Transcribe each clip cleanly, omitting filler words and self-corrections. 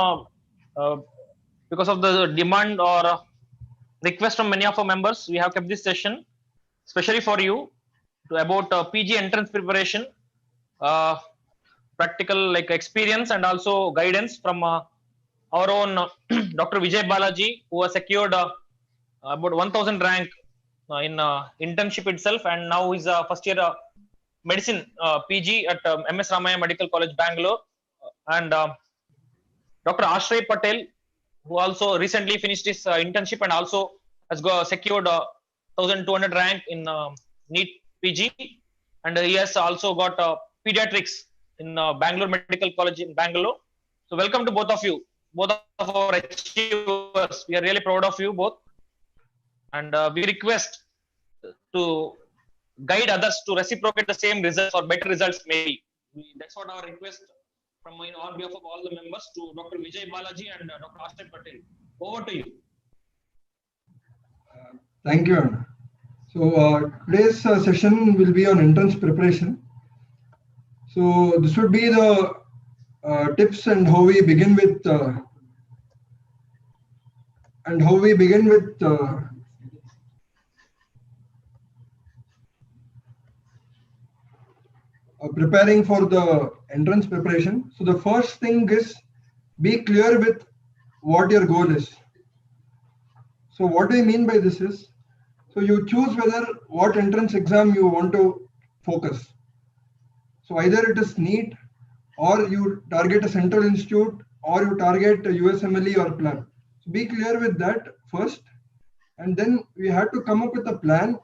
uh, because of the demand or request from many of our members, we have kept this session especially for you to about PG entrance preparation, uh, practical like experience and also guidance from our own Dr. Vijay Balaji, who has secured about 1000 rank in internship itself, and now he's first year medicine PG at MS Ramaya Medical College, Bangalore, and Dr. Ashray Patel, who also recently finished his internship and also has secured 1200 rank in NEET PG, and he has also got pediatrics in Bangalore Medical College in Bangalore. So welcome to both of you, both of our achievers. We are really proud of you both, and we request to guide others to reciprocate the same results or better results maybe. That's what our request from on behalf of all the members to Dr. Vijay Balaji and Dr. Ashray Patel. Over to you. Thank you, Anna. So today's session will be on entrance preparation. So this would be the tips and how we begin with preparing for the entrance preparation. So the first thing is be clear with what your goal is. So what do I mean by this is, so you choose whether what entrance exam you want to focus. So either it is NEET, or you target a central institute, or you target a USMLE or plan. So be clear with that first, and then we have to come up with a plan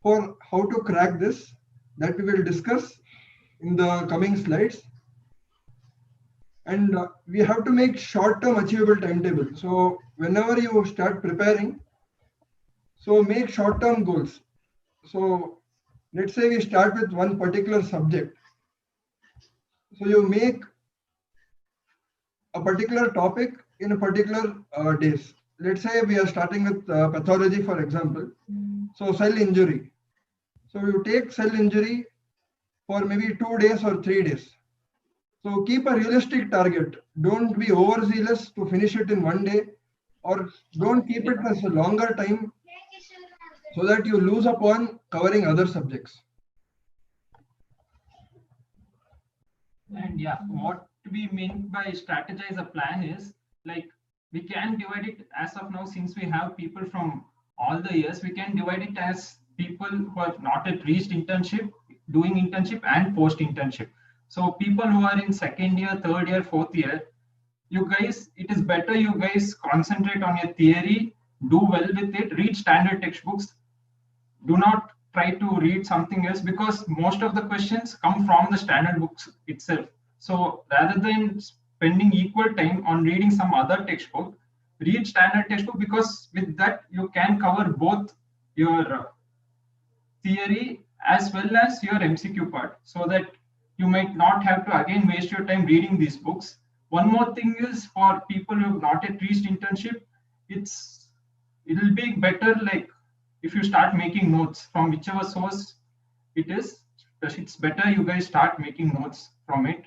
for how to crack this, that we will discuss in the coming slides. And we have to make short-term achievable timetable. So whenever you start preparing, so make short-term goals. So let's say we start with one particular subject. So you make a particular topic in a particular days. Let's say we are starting with pathology, for example. So cell injury. So you take cell injury for maybe 2 days or 3 days. So keep a realistic target. Don't be overzealous to finish it in 1 day, or don't keep it as a longer time so that you lose upon covering other subjects. And yeah, what we mean by strategize a plan is like we can divide it as of now, since we have people from all the years, we can divide it as people who have not yet reached internship, doing internship and post internship. So people who are in second year, third year, fourth year, you guys, it is better you guys concentrate on your theory, do well with it, read standard textbooks, do not try to read something else, because most of the questions come from the standard books itself. So rather than spending equal time on reading some other textbook, read standard textbook, because with that you can cover both your theory as well as your MCQ part, so that you might not have to again waste your time reading these books. One more thing is, for people who have not yet reached internship, it'll be better like if you start making notes from whichever source it is. It's better you guys start making notes from it.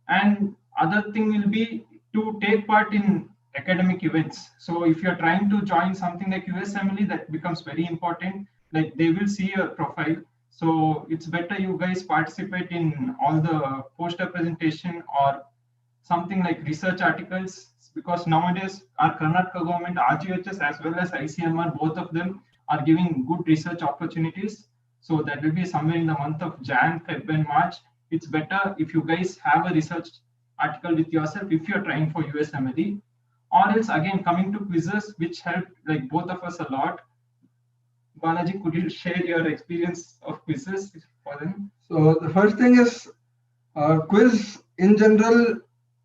And other thing will be to take part in academic events. So if you're trying to join something like USMLE, that becomes very important. Like they will see your profile. So it's better you guys participate in all the poster presentation or something like research articles, because nowadays our Karnataka government, RGHS as well as ICMR, both of them are giving good research opportunities. So that will be somewhere in the month of Jan, Feb and March. It's better if you guys have a research article with yourself if you're trying for USMLE, or else again coming to quizzes, which helped like both of us a lot. Balaji, could you share your experience of quizzes for them? So the first thing is quiz in general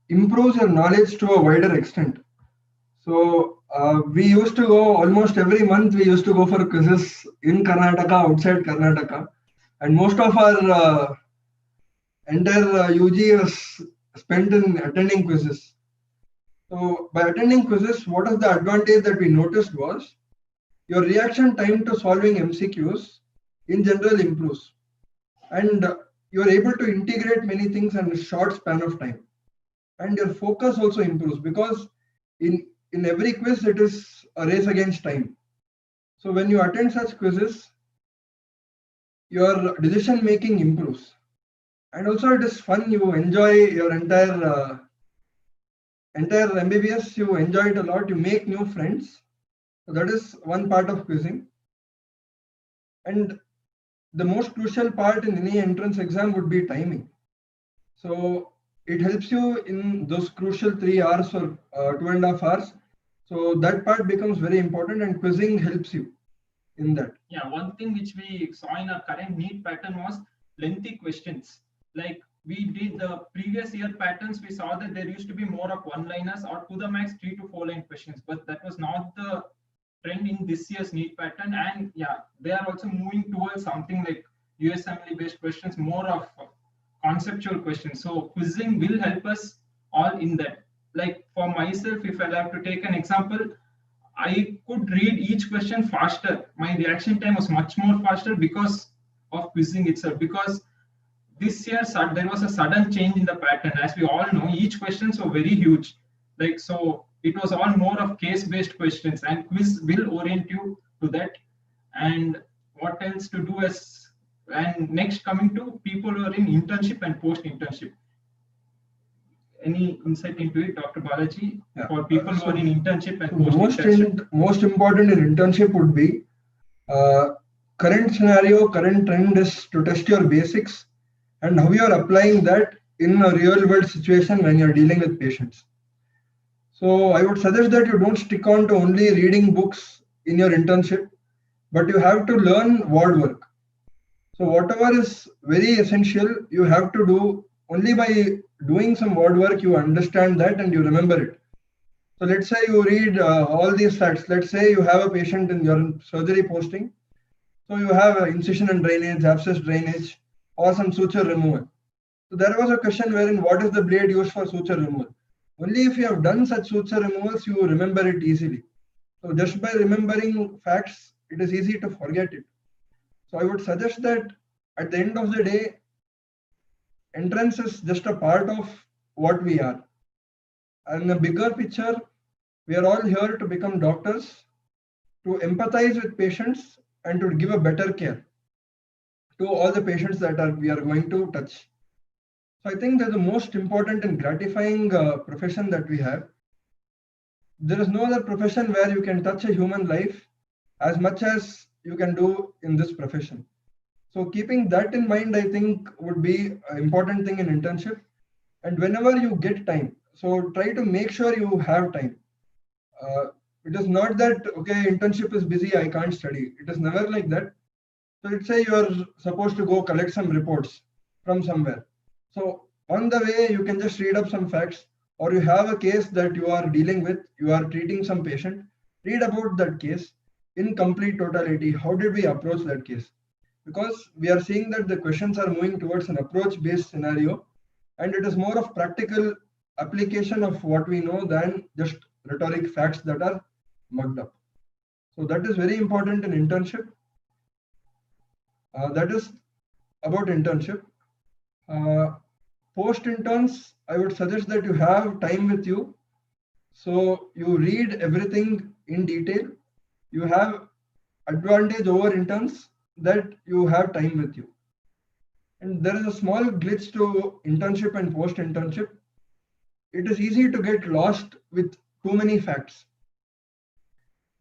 improves your knowledge to a wider extent. So we used to go almost every month, we used to go for quizzes in Karnataka, outside Karnataka. And most of our entire UG was spent in attending quizzes. So by attending quizzes, what is the advantage that we noticed was your reaction time to solving MCQs in general improves. And you're able to integrate many things in a short span of time. and your focus also improves, because in every quiz it is a race against time. So when you attend such quizzes, your decision making improves, and also it is fun. You enjoy your entire MBBS. You enjoy it a lot. You make new friends. So that is one part of quizzing. And the most crucial part in any entrance exam would be timing. So it helps you in those crucial 3 hours or 2.5 hours. So that part becomes very important, and quizzing helps you in that. Yeah, one thing which we saw in our current NEET pattern was lengthy questions. Like we did the previous year patterns, we saw that there used to be more of one-liners or to the max 3 to 4 line questions, but that was not the trend in this year's NEET pattern. And yeah, they are also moving towards something like USMLE based questions, more of conceptual questions. So quizzing will help us all in that. Like for myself, if I have to take an example, I could read each question faster. My reaction time was much more faster because of quizzing itself. Because this year there was a sudden change in the pattern. As we all know, each questions were very huge. Like so, it was all more of case-based questions, and quiz will orient you to that. And what else to do is, and next coming to people who are in internship and post-internship. Any insight into it, Dr. Balaji, for people who are in internship and post-internship? Most important in internship would be current scenario, current trend is to test your basics and how you are applying that in a real world situation when you're dealing with patients. So I would suggest that you don't stick on to only reading books in your internship, but you have to learn ward work. So whatever is very essential, you have to do. Only by doing some ward work, you understand that and you remember it. So let's say you read all these facts. Let's say you have a patient in your surgery posting. So you have incision and drainage, abscess drainage, or some suture removal. So there was a question wherein what is the blade used for suture removal? Only if you have done such suture removals, you remember it easily. So just by remembering facts, it is easy to forget it. So I would suggest that at the end of the day, entrance is just a part of what we are. And in the bigger picture, we are all here to become doctors, to empathize with patients and to give a better care to all the patients that we are going to touch. So I think that the most important and gratifying profession that we have. There is no other profession where you can touch a human life as much as you can do in this profession. So keeping that in mind, I think would be an important thing in internship. And whenever you get time, so try to make sure you have time. It is not that, okay, internship is busy, I can't study. It is never like that. So let's say you are supposed to go collect some reports from somewhere. So on the way, you can just read up some facts, or you have a case that you are dealing with, you are treating some patient, read about that case in complete totality. How did we approach that case? Because we are seeing that the questions are moving towards an approach-based scenario, and it is more of practical application of what we know than just rhetoric facts that are mugged up. So that is very important in internship. That is about internship. Post-interns, I would suggest that you have time with you. So you read everything in detail. You have advantage over interns that you have time with you. And there is a small glitch to internship and post-internship. It is easy to get lost with too many facts.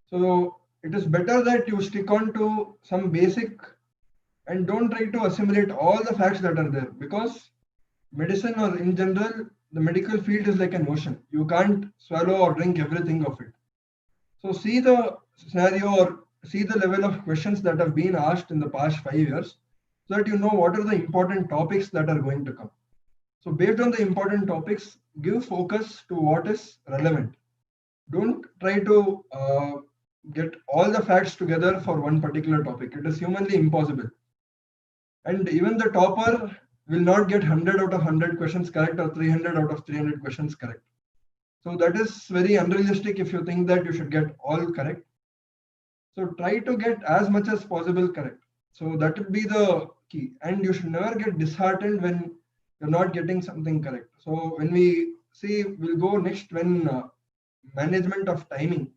So it is better that you stick on to some basic and don't try to assimilate all the facts that are there, because medicine, or in general, the medical field is like an ocean. You can't swallow or drink everything of it. So see the scenario or see the level of questions that have been asked in the past 5 years, so that you know what are the important topics that are going to come. So based on the important topics, give focus to what is relevant. Don't try to get all the facts together for one particular topic. It is humanly impossible. And even the topper will not get 100 out of 100 questions correct or 300 out of 300 questions correct. So that is very unrealistic if you think that you should get all correct. So try to get as much as possible correct. So that will be the key. And you should never get disheartened when you're not getting something correct. So when we see, we'll go next when management of timing,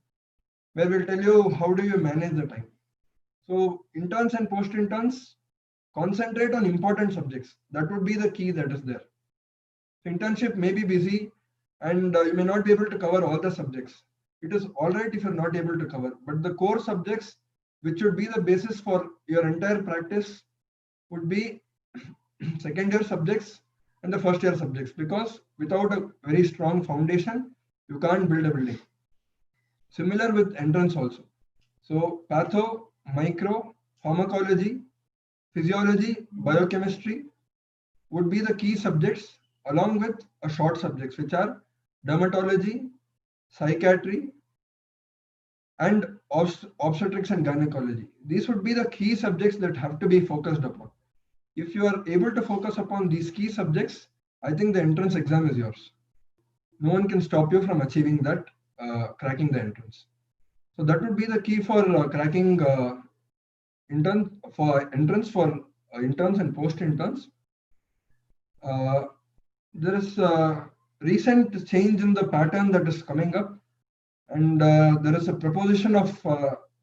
where we'll tell you how do you manage the time. So interns and post interns, concentrate on important subjects. That would be the key that is there. So internship may be busy and you may not be able to cover all the subjects. It is all right if you're not able to cover, but the core subjects, which should be the basis for your entire practice, would be second year subjects and the first year subjects, because without a very strong foundation, you can't build a building. Similar with entrance also. So patho, micro, pharmacology, physiology, biochemistry would be the key subjects, along with a short subjects, which are dermatology, psychiatry, and obstetrics and gynecology. These would be the key subjects that have to be focused upon. If you are able to focus upon these key subjects, I think the entrance exam is yours. No one can stop you from achieving that, cracking the entrance. So that would be the key for cracking entrance for interns and post interns. There is a recent change in the pattern that is coming up, and there is a proposition of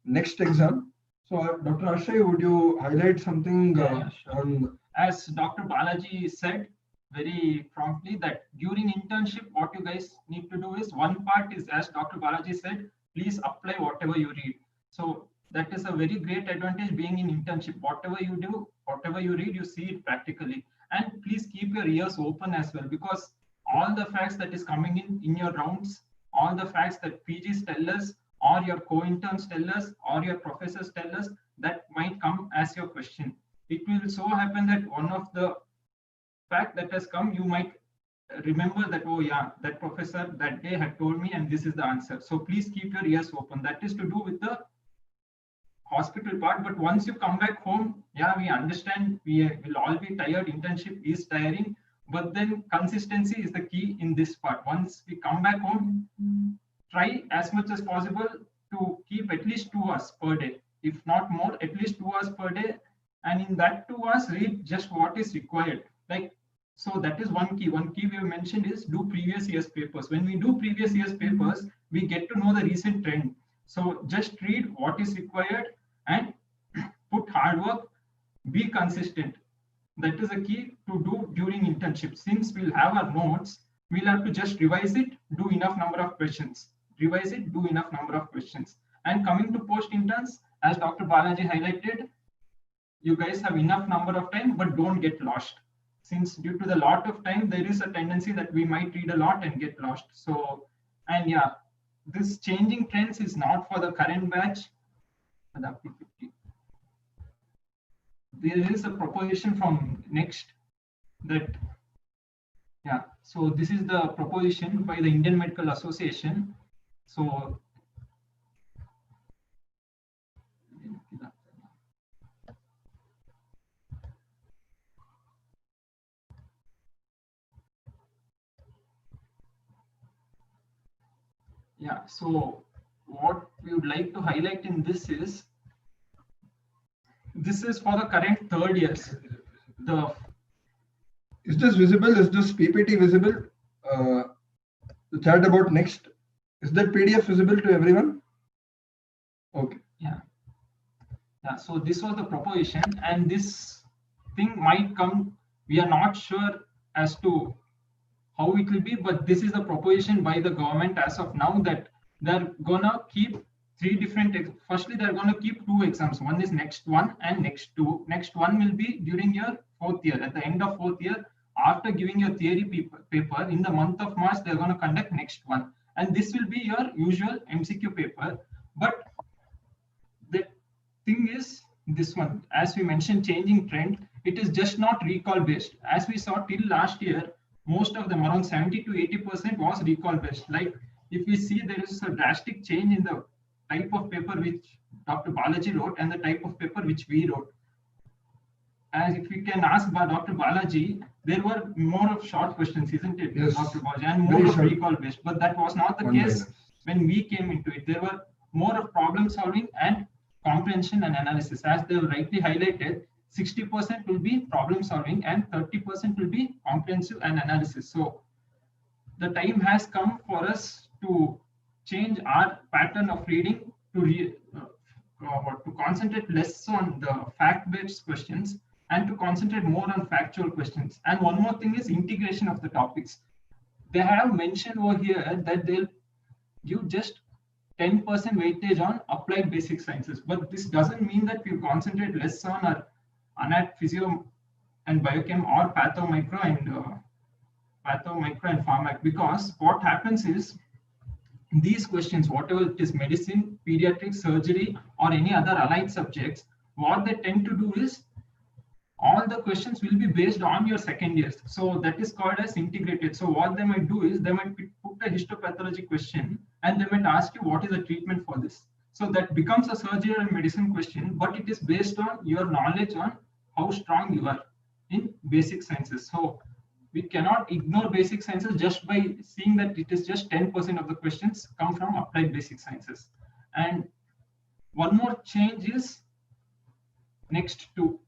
next exam. So Dr. Ashay, would you highlight something Sure. on? As Dr. Balaji said very promptly, that during internship, what you guys need to do is, one part is, as Dr. Balaji said, please apply whatever you read. So that is a very great advantage being in internship. Whatever you do, whatever you read, you see it practically. And please keep your ears open as well, because all the facts that is coming in your rounds, all the facts that PGs tell us, or your co-interns tell us, or your professors tell us, that might come as your question. It will so happen that one of the fact that has come, you might remember that, oh yeah, that professor that day had told me and this is the answer. So please keep your ears open. That is to do with the hospital part. But once you come back home, yeah, we understand we will all be tired. Internship is tiring, but then consistency is the key in this part. Once we come back home, try as much as possible to keep at least 2 hours per day, if not more, at least 2 hours per day. And in that 2 hours, read just what is required. Like, so that is one key. One key we have mentioned is do previous year's papers. When we do previous year's papers, we get to know the recent trend. So just read what is required and put hard work, be consistent. That is a key to do during internship. Since we'll have our notes, we'll have to just revise it, do enough number of questions. Revise it, do enough number of questions. And coming to post interns, as Dr. Balaji highlighted, you guys have enough number of time, but don't get lost. Since due to the lot of time, there is a tendency that we might read a lot and get lost. So, and yeah, this changing trends is not for the current batch. There is a proposition from next that, yeah, so this is the proposition by the Indian Medical Association. So yeah, so what we would like to highlight in this is for the current third years. Is this visible? Is this PPT visible? The chat about next. Is that PDF visible to everyone? Okay. Yeah. So this was the proposition, and this thing might come. We are not sure as to how it will be, but this is the proposition by the government as of now, that they're gonna keep 3 different. Firstly, they're gonna keep 2 exams. One is next one and next 2. Next one will be during your 4th year. At the end of 4th year, after giving your theory paper in the month of March, they're gonna conduct next one, and this will be your usual MCQ paper. But the thing is, this one, as we mentioned, changing trend, it is just not recall based. As we saw till last year, most of them, around 70 to 80%, was recall based. Like, if we see, there is a drastic change in the type of paper which Dr. Balaji wrote and the type of paper which we wrote. As if we can ask by Dr. Balaji, there were more of short questions, isn't it, yes, Dr. Balaji, and more of recall based. But that was not the case when we came into it. There were more of problem solving and comprehension and analysis. As they rightly highlighted, 60% will be problem solving and 30% will be comprehensive and analysis. So the time has come for us to change our pattern of reading to concentrate less on the fact-based questions and to concentrate more on factual questions. And one more thing is integration of the topics. They have mentioned over here that they'll give just 10% weightage on applied basic sciences, but this doesn't mean that we concentrate less on our anat, physio, and biochem or patho, micro, and pharmac, because what happens is these questions, whatever it is, medicine, pediatrics, surgery, or any other allied subjects, what they tend to do is all the questions will be based on your second years. So that is called as integrated. So what they might do is they might put a histopathology question and they might ask you what is the treatment for this. So that becomes a surgery and medicine question, but it is based on your knowledge on how strong you are in basic sciences. So we cannot ignore basic sciences just by seeing that it is just 10% of the questions come from applied basic sciences. And one more change is next to.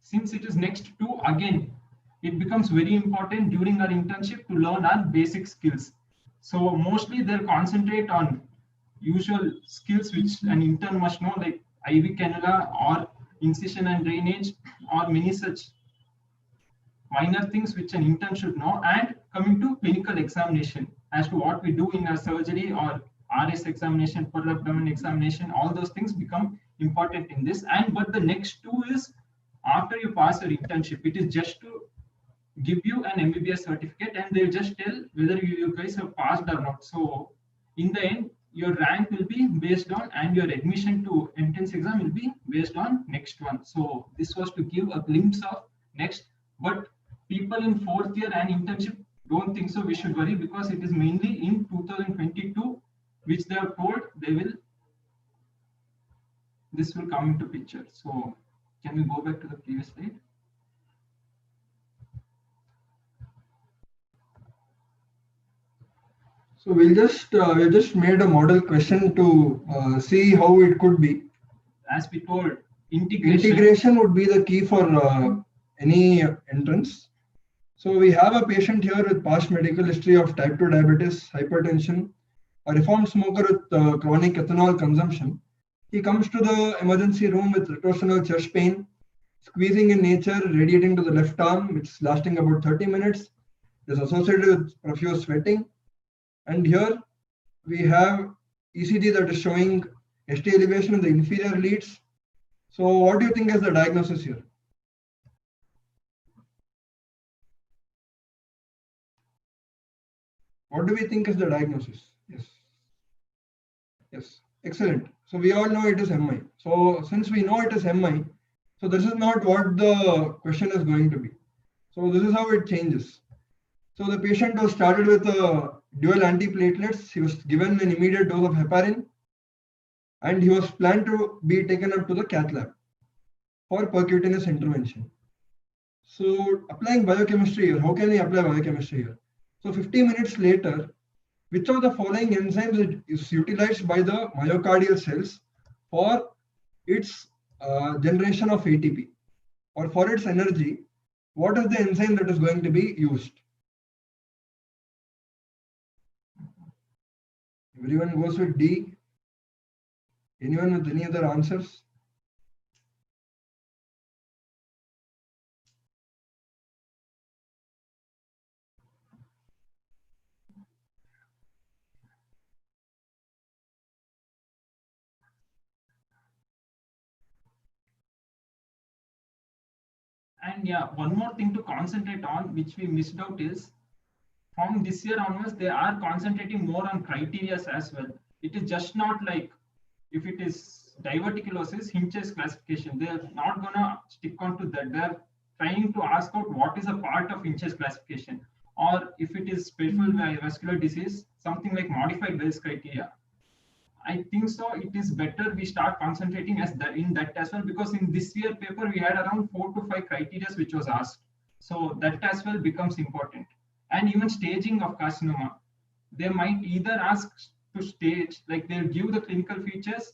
Since it is next to, again, it becomes very important during our internship to learn our basic skills. So mostly they'll concentrate on usual skills which an intern must know, like IV cannula or incision and drainage or many such minor things which an intern should know. And coming to clinical examination as to what we do in our surgery or RS examination, per abdomen examination, all those things become important in this. And but the next two is after you pass your internship, it is just to give you an MBBS certificate and they'll just tell whether you guys have passed or not. So in the end, your rank will be based on and your admission to entrance exam will be based on next one. So this was to give a glimpse of next, but people in fourth year and internship don't think so we should worry, because it is mainly in 2022 which they have told this will come into picture. So can we go back to the previous slide? So we just made a model question to see how it could be. As we told, integration. Integration would be the key for any entrance. So we have a patient here with past medical history of type 2 diabetes, hypertension, a reformed smoker with chronic ethanol consumption. He comes to the emergency room with retrosternal chest pain, squeezing in nature, radiating to the left arm, which is lasting about 30 minutes. It is associated with profuse sweating. And here we have ECG that is showing ST elevation in the inferior leads. So what do you think is the diagnosis here? What do we think is the diagnosis? Yes. Yes. Excellent. So we all know it is MI. So since we know it is MI, so this is not what the question is going to be. So this is how it changes. So the patient was started with a dual antiplatelets. He was given an immediate dose of heparin and he was planned to be taken up to the cath lab for percutaneous intervention. So applying biochemistry here, how can we apply biochemistry here? So 50 minutes later, which of the following enzymes is utilized by the myocardial cells for its generation of ATP or for its energy? What is the enzyme that is going to be used? Everyone goes with D. Anyone with any other answers? And yeah, one more thing to concentrate on, which we missed out, is from this year onwards, they are concentrating more on criteria as well. It is just not like if it is diverticulosis, Hinch's classification. They are not gonna stick on to that. They are trying to ask out what is a part of Hinch's classification, or if it is peripheral vascular disease, something like modified Wells criteria. I think so. It is better we start concentrating in that as well, because in this year paper we had around 4 to 5 criteria which was asked. So that as well becomes important. And even staging of carcinoma, they might either ask to stage, like they'll give the clinical features,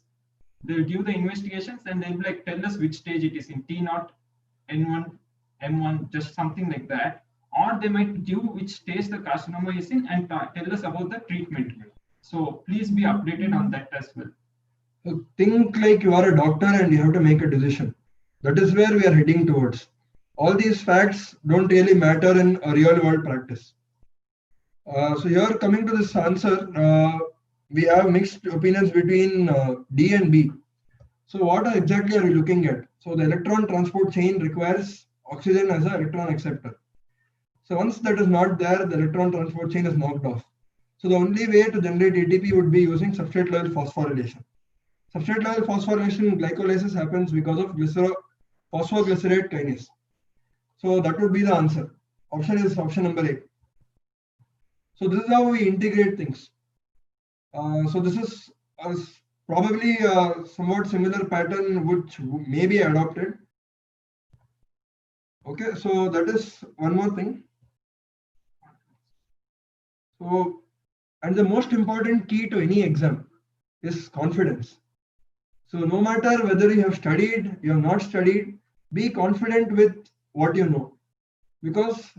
they'll give the investigations, and they'll like tell us which stage it is in, T0, N1, M1, just something like that. or they might give which stage the carcinoma is in and tell us about the treatment. So please be updated on that as well. So think like you are a doctor and you have to make a decision. That is where we are heading towards. All these facts don't really matter in a real world practice. So here coming to this answer, we have mixed opinions between D and B. So what exactly are we looking at? So the electron transport chain requires oxygen as an electron acceptor. So once that is not there, the electron transport chain is knocked off. So the only way to generate ATP would be using substrate level phosphorylation. Substrate level phosphorylation glycolysis happens because of phosphoglycerate kinase. So that would be the answer. Option is option number A. So this is how we integrate things. So this is probably a somewhat similar pattern which may be adopted. Okay, so that is one more thing. So, and the most important key to any exam is confidence. So no matter whether you have studied, you have not studied, be confident with what you know, because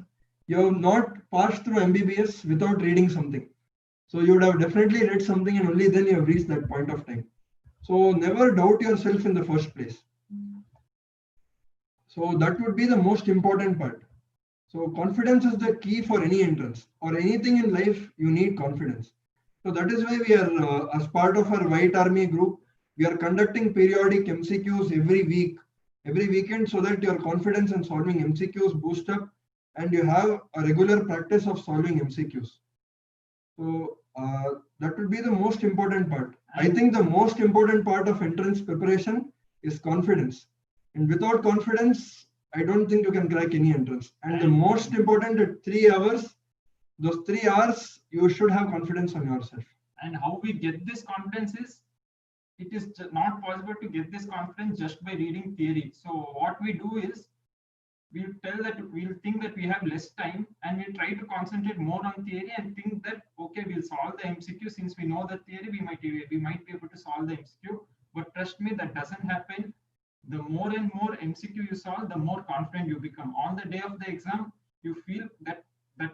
you have not passed through MBBS without reading something. So you would have definitely read something and only then you have reached that point of time. So never doubt yourself in the first place. So that would be the most important part. So confidence is the key for any entrance or anything in life. You need confidence. So that is why we are, as part of our White Army group, we are conducting periodic MCQs every weekend, so that your confidence in solving MCQs boost up and you have a regular practice of solving MCQs. So that would be the most important part. I think the most important part of entrance preparation is confidence. And without confidence, I don't think you can crack any entrance. And the most important at 3 hours, those 3 hours, you should have confidence on yourself. And how we get this confidence is, it is not possible to get this confidence just by reading theory. So what we do is, we'll think that we have less time and we'll try to concentrate more on theory and think that, okay, we'll solve the MCQ. Since we know the theory, we might be able to solve the MCQ. But trust me, that doesn't happen. The more and more MCQ you solve, the more confident you become. On the day of the exam, you feel that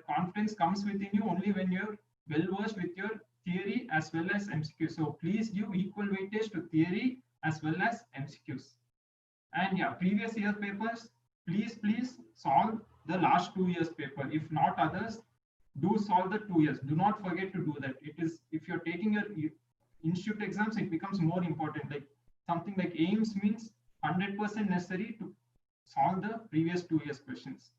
confidence comes within you only when you're well versed with your theory as well as MCQ. So please give equal weightage to theory as well as MCQs. And yeah, previous year papers, please solve the last 2 years paper. If not others, do solve the 2 years. Do not forget to do that. It is, if you're taking your institute exams, it becomes more important. Like something like AIMS means 100% necessary to solve the previous 2 years questions.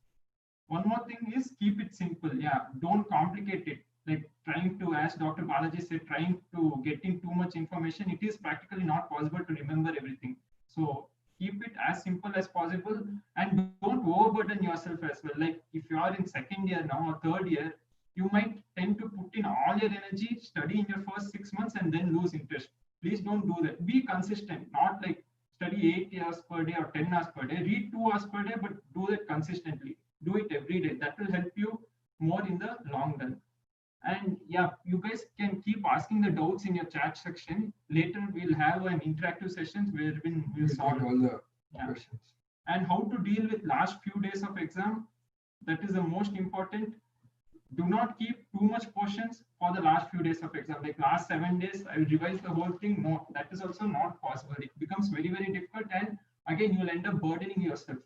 One more thing is, keep it simple. Yeah, don't complicate it. Like trying to, as Dr. Balaji said, trying to get in too much information, it is practically not possible to remember everything. So keep it as simple as possible and don't overburden yourself as well. Like if you are in second year now or third year, you might tend to put in all your energy, study in your first 6 months and then lose interest. Please don't do that. Be consistent, not like study 8 hours per day or 10 hours per day. Read 2 hours per day, but do that consistently. Do it every day. That will help you more in the long run. And yeah, you guys can keep asking the doubts in your chat section. Later, we'll have an interactive sessions where we'll solve all the questions. And how to deal with last few days of exam. That is the most important. Do not keep too much portions for the last few days of exam. Like last 7 days, I will revise the whole thing. No, that is also not possible. It becomes very, very difficult. And again, you'll end up burdening yourself.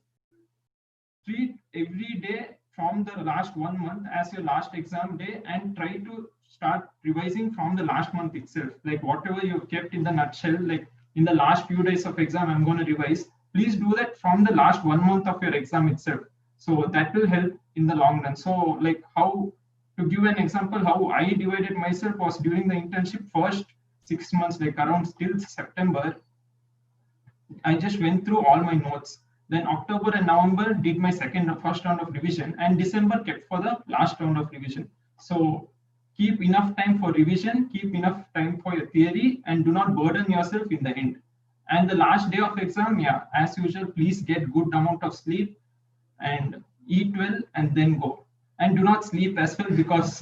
Treat every day from the last 1 month as your last exam day and try to start revising from the last month itself. Like whatever you've kept in the nutshell, like in the last few days of exam, I'm going to revise. Please do that from the last 1 month of your exam itself. So that will help in the long run. So like how, to give an example, how I divided myself was during the internship first 6 months, like around till September, I just went through all my notes. Then October and November did my first round of revision, and December kept for the last round of revision. So keep enough time for revision, keep enough time for your theory, and do not burden yourself in the end. And the last day of exam, yeah, as usual, please get good amount of sleep and eat well and then go. And do not sleep as well because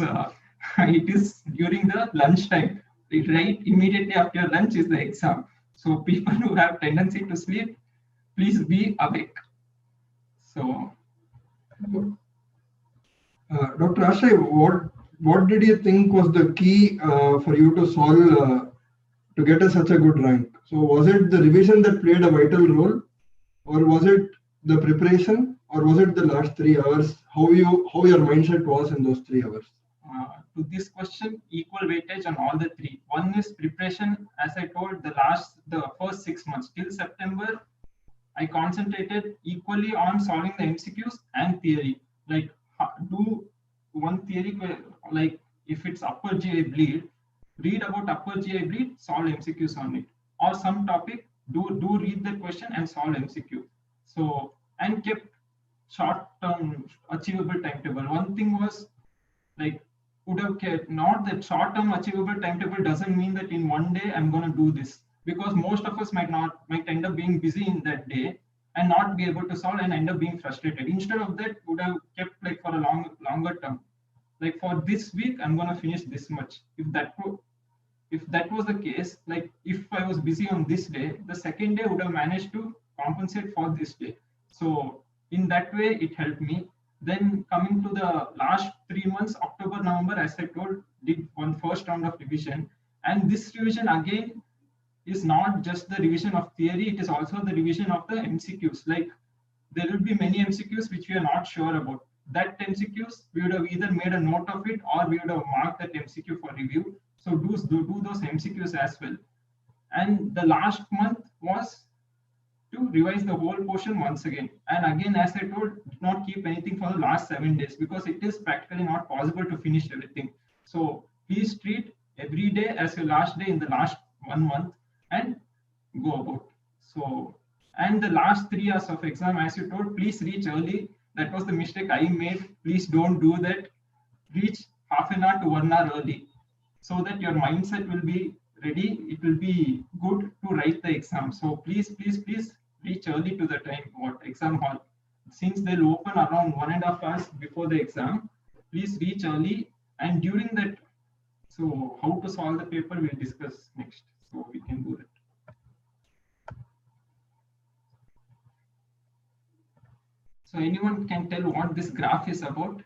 it is during the lunch time. Right immediately after your lunch is the exam. So people who have tendency to sleep, please be awake. So Dr. Ashay, what did you think was the key for you to solve to get such a good rank? So was it the revision that played a vital role, or was it the preparation, or was it the last 3 hours? How your mindset was in those 3 hours? To this question, equal weightage on all the three. One is preparation, as I told, the first 6 months till September, I concentrated equally on solving the MCQs and theory. Like do one theory, like if it's upper GI bleed, read about upper GI bleed, solve MCQs on it, or some topic, do read the question and solve MCQ. So and kept short-term achievable timetable. One thing was like would have cared. Not that short-term achievable timetable doesn't mean that in one day I'm going to do this, because most of us might end up being busy in that day and not be able to solve and end up being frustrated. Instead of that, would have kept like for a longer term. Like for this week, I'm going to finish this much. If that was the case, like if I was busy on this day, the second day would have managed to compensate for this day. So in that way, it helped me. Then coming to the last 3 months, October, November, as I told, did one first round of revision. And this revision again is not just the revision of theory, it is also the revision of the MCQs. Like there will be many MCQs which we are not sure about. That MCQs, we would have either made a note of it or we would have marked that MCQ for review. So do those MCQs as well. And the last month was to revise the whole portion once again. And again, as I told, did not keep anything for the last 7 days because it is practically not possible to finish everything. So please treat every day as your last day in the last 1 month and go about. So, and the last 3 hours of exam, as you told, please reach early. That was the mistake I made. Please don't do that. Reach half an hour to 1 hour early so that your mindset will be ready. It will be good to write the exam. So please reach early to the time what exam hall. Since they'll open around 1.5 hours before the exam, please reach early. And during that, so how to solve the paper we'll discuss next. So we can do that. So anyone can tell what this graph is about?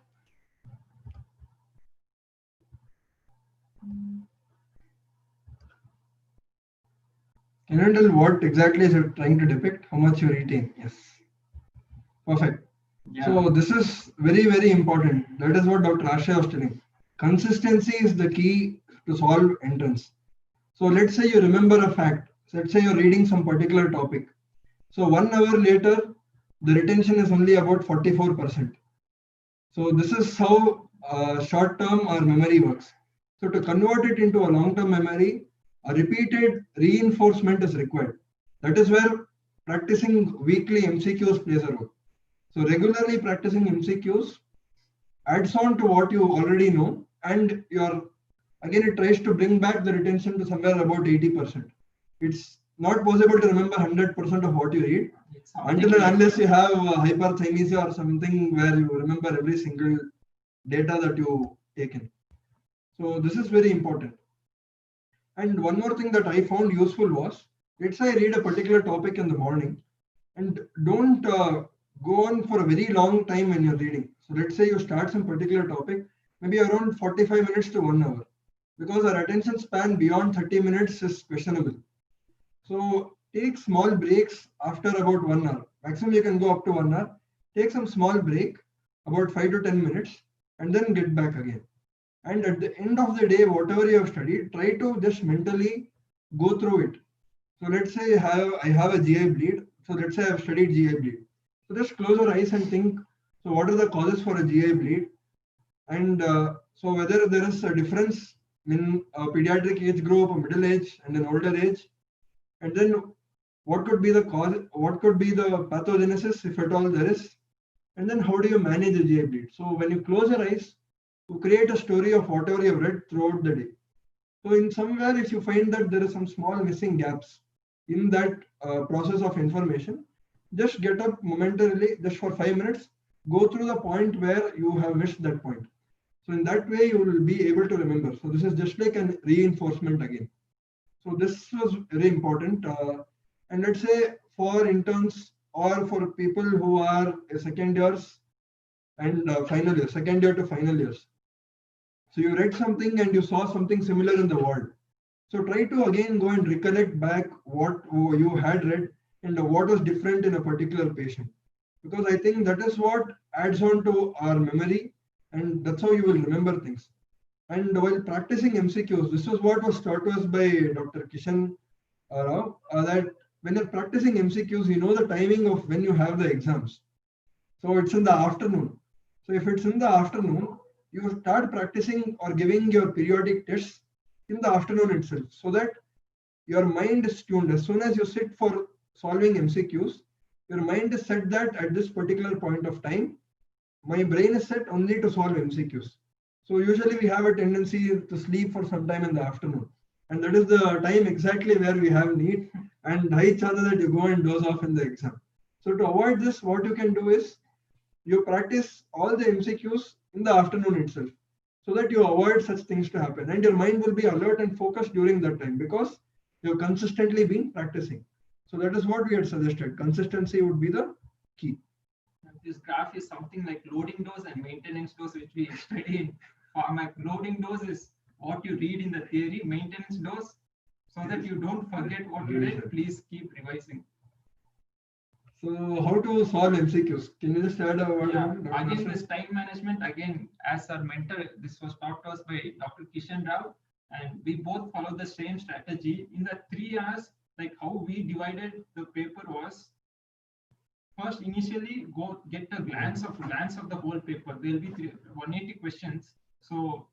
Can you tell what exactly is it trying to depict? How much you retain? Yes. Perfect. Yeah. So this is very, very important. That is what Dr. Ashay was telling. Consistency is the key to solve entrance. So let's say you remember a fact. Let's say you're reading some particular topic. So 1 hour later, the retention is only about 44%. So this is how short-term or memory works. So to convert it into a long-term memory, a repeated reinforcement is required. That is where practicing weekly MCQs plays a role. So regularly practicing MCQs adds on to what you already know, and again it tries to bring back the retention to somewhere about 80%. It's not possible to remember 100% of what you read until and unless you have hyperthymesia or something where you remember every single data that you taken. So this is very important. And one more thing that I found useful was, let's say I read a particular topic in the morning, and don't go on for a very long time when you're reading. So let's say you start some particular topic, maybe around 45 minutes to 1 hour, because our attention span beyond 30 minutes is questionable. So take small breaks after about 1 hour. Maximum you can go up to 1 hour. Take some small break, about 5 to 10 minutes, and then get back again. And at the end of the day, whatever you have studied, try to just mentally go through it. So let's say I have a GI bleed. So let's say I have studied GI bleed. So just close your eyes and think, so what are the causes for a GI bleed? And so whether there is a difference in a pediatric age group, a middle age, and an older age. And then what could be the cause, what could be the pathogenesis, if at all there is. And then how do you manage a GI bleed? So when you close your eyes, you create a story of whatever you have read throughout the day. So in somewhere, if you find that there is some small missing gaps in that process of information, just get up momentarily, just for 5 minutes, go through the point where you have missed that point. So in that way, you will be able to remember. So this is just like a reinforcement again. So this was very important. And let's say for interns or for people who are second years, and final year, second year to final years. So you read something and you saw something similar in the world. So try to again go and recollect back what you had read and what was different in a particular patient. Because I think that is what adds on to our memory, and that's how you will remember things. And while practicing MCQs, this was what was taught to us by Dr. Kishan Rao, that when you're practicing MCQs, you know the timing of when you have the exams. So it's in the afternoon. So if it's in the afternoon, you start practicing or giving your periodic tests in the afternoon itself, so that your mind is tuned. As soon as you sit for solving MCQs, your mind is set that at this particular point of time, my brain is set only to solve MCQs. So usually we have a tendency to sleep for some time in the afternoon. And that is the time exactly where we have need and high chance that you go and doze off in the exam. So to avoid this, what you can do is you practice all the MCQs in the afternoon itself, so that you avoid such things to happen. And your mind will be alert and focused during that time because you've consistently been practicing. So that is what we had suggested. Consistency would be the key. This graph is something like loading dose and maintenance dose, which we study in pharmac. Loading dose is what you read in the theory, maintenance dose, so that you don't forget what you read. Please keep revising. So how to solve MCQs? Can you just add a word? Yeah, again, this time management, again, as our mentor, this was taught to us by Dr. Kishan Rao, and we both follow the same strategy. In the 3 hours, like how we divided the paper was, first initially go get a glance of the whole paper. There will be 180 questions. So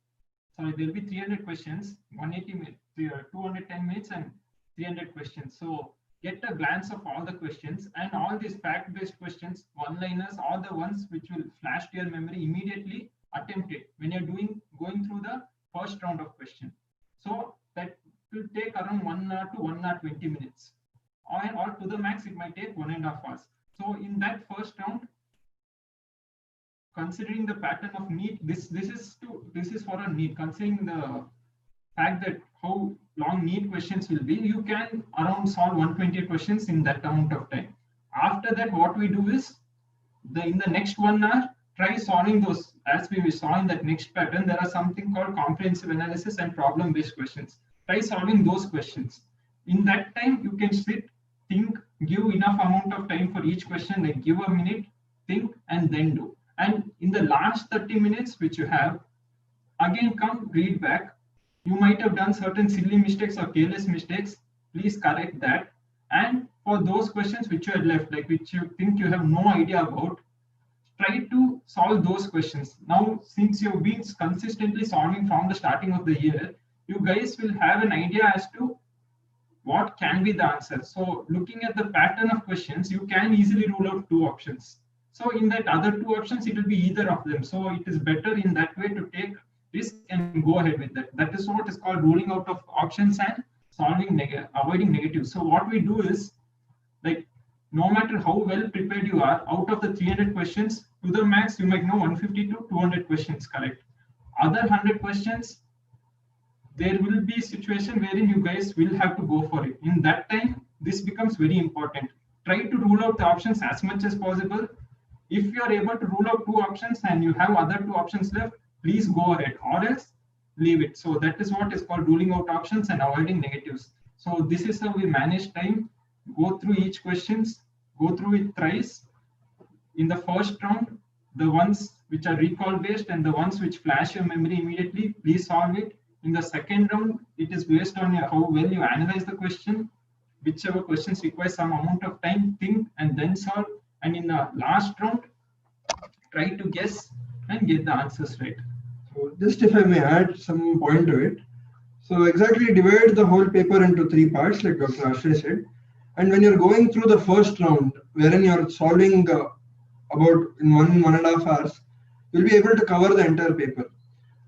sorry, there will be 300 questions, 180 210 minutes and 300 questions. So get a glance of all the questions, and all these fact-based questions, one-liners, all the ones which will flash to your memory immediately, attempt it when you're going through the first round of question. So that will take around 1 hour to 1 hour 20 minutes, or to the max it might take 1.5 hours. So in that first round, considering the pattern of NEET, this is for a NEET, considering the fact that how long NEET questions will be, you can around solve 120 questions in that amount of time. After that, what we do is, in the next 1 hour, try solving those, as we saw in that next pattern, there are something called comprehensive analysis and problem-based questions. Try solving those questions. In that time, you can sit, think, give enough amount of time for each question, like give a minute, think, and then do. And in the last 30 minutes, which you have, again, come read back. You might have done certain silly mistakes or careless mistakes. Please correct that. And for those questions which you had left, like which you think you have no idea about, try to solve those questions. Now, since you've been consistently solving from the starting of the year, you guys will have an idea as to what can be the answer. So looking at the pattern of questions, you can easily rule out 2 options. So in that other 2 options, it will be either of them. So it is better in that way to take risk and go ahead with that. That is what is called ruling out of options and solving avoiding negatives. So what we do is, like, no matter how well prepared you are, out of the 300 questions, to the max, you might know 150 to 200 questions correct. Other 100 questions, there will be a situation wherein you guys will have to go for it. In that time, this becomes very important. Try to rule out the options as much as possible. If you are able to rule out 2 options and you have other 2 options left, please go ahead, or else leave it. So that is what is called ruling out options and avoiding negatives. So this is how we manage time. Go through each questions, go through it thrice. In the first round, the ones which are recall based and the ones which flash your memory immediately, please solve it. In the second round, it is based on how well you analyze the question. Whichever questions require some amount of time, think and then solve. And in the last round, try to guess and get the answers right. So just if I may add some point to it. So exactly divide the whole paper into 3 parts, like Dr. Ashrey said. And when you're going through the first round, wherein you're solving about in 1.5 hours, you'll be able to cover the entire paper.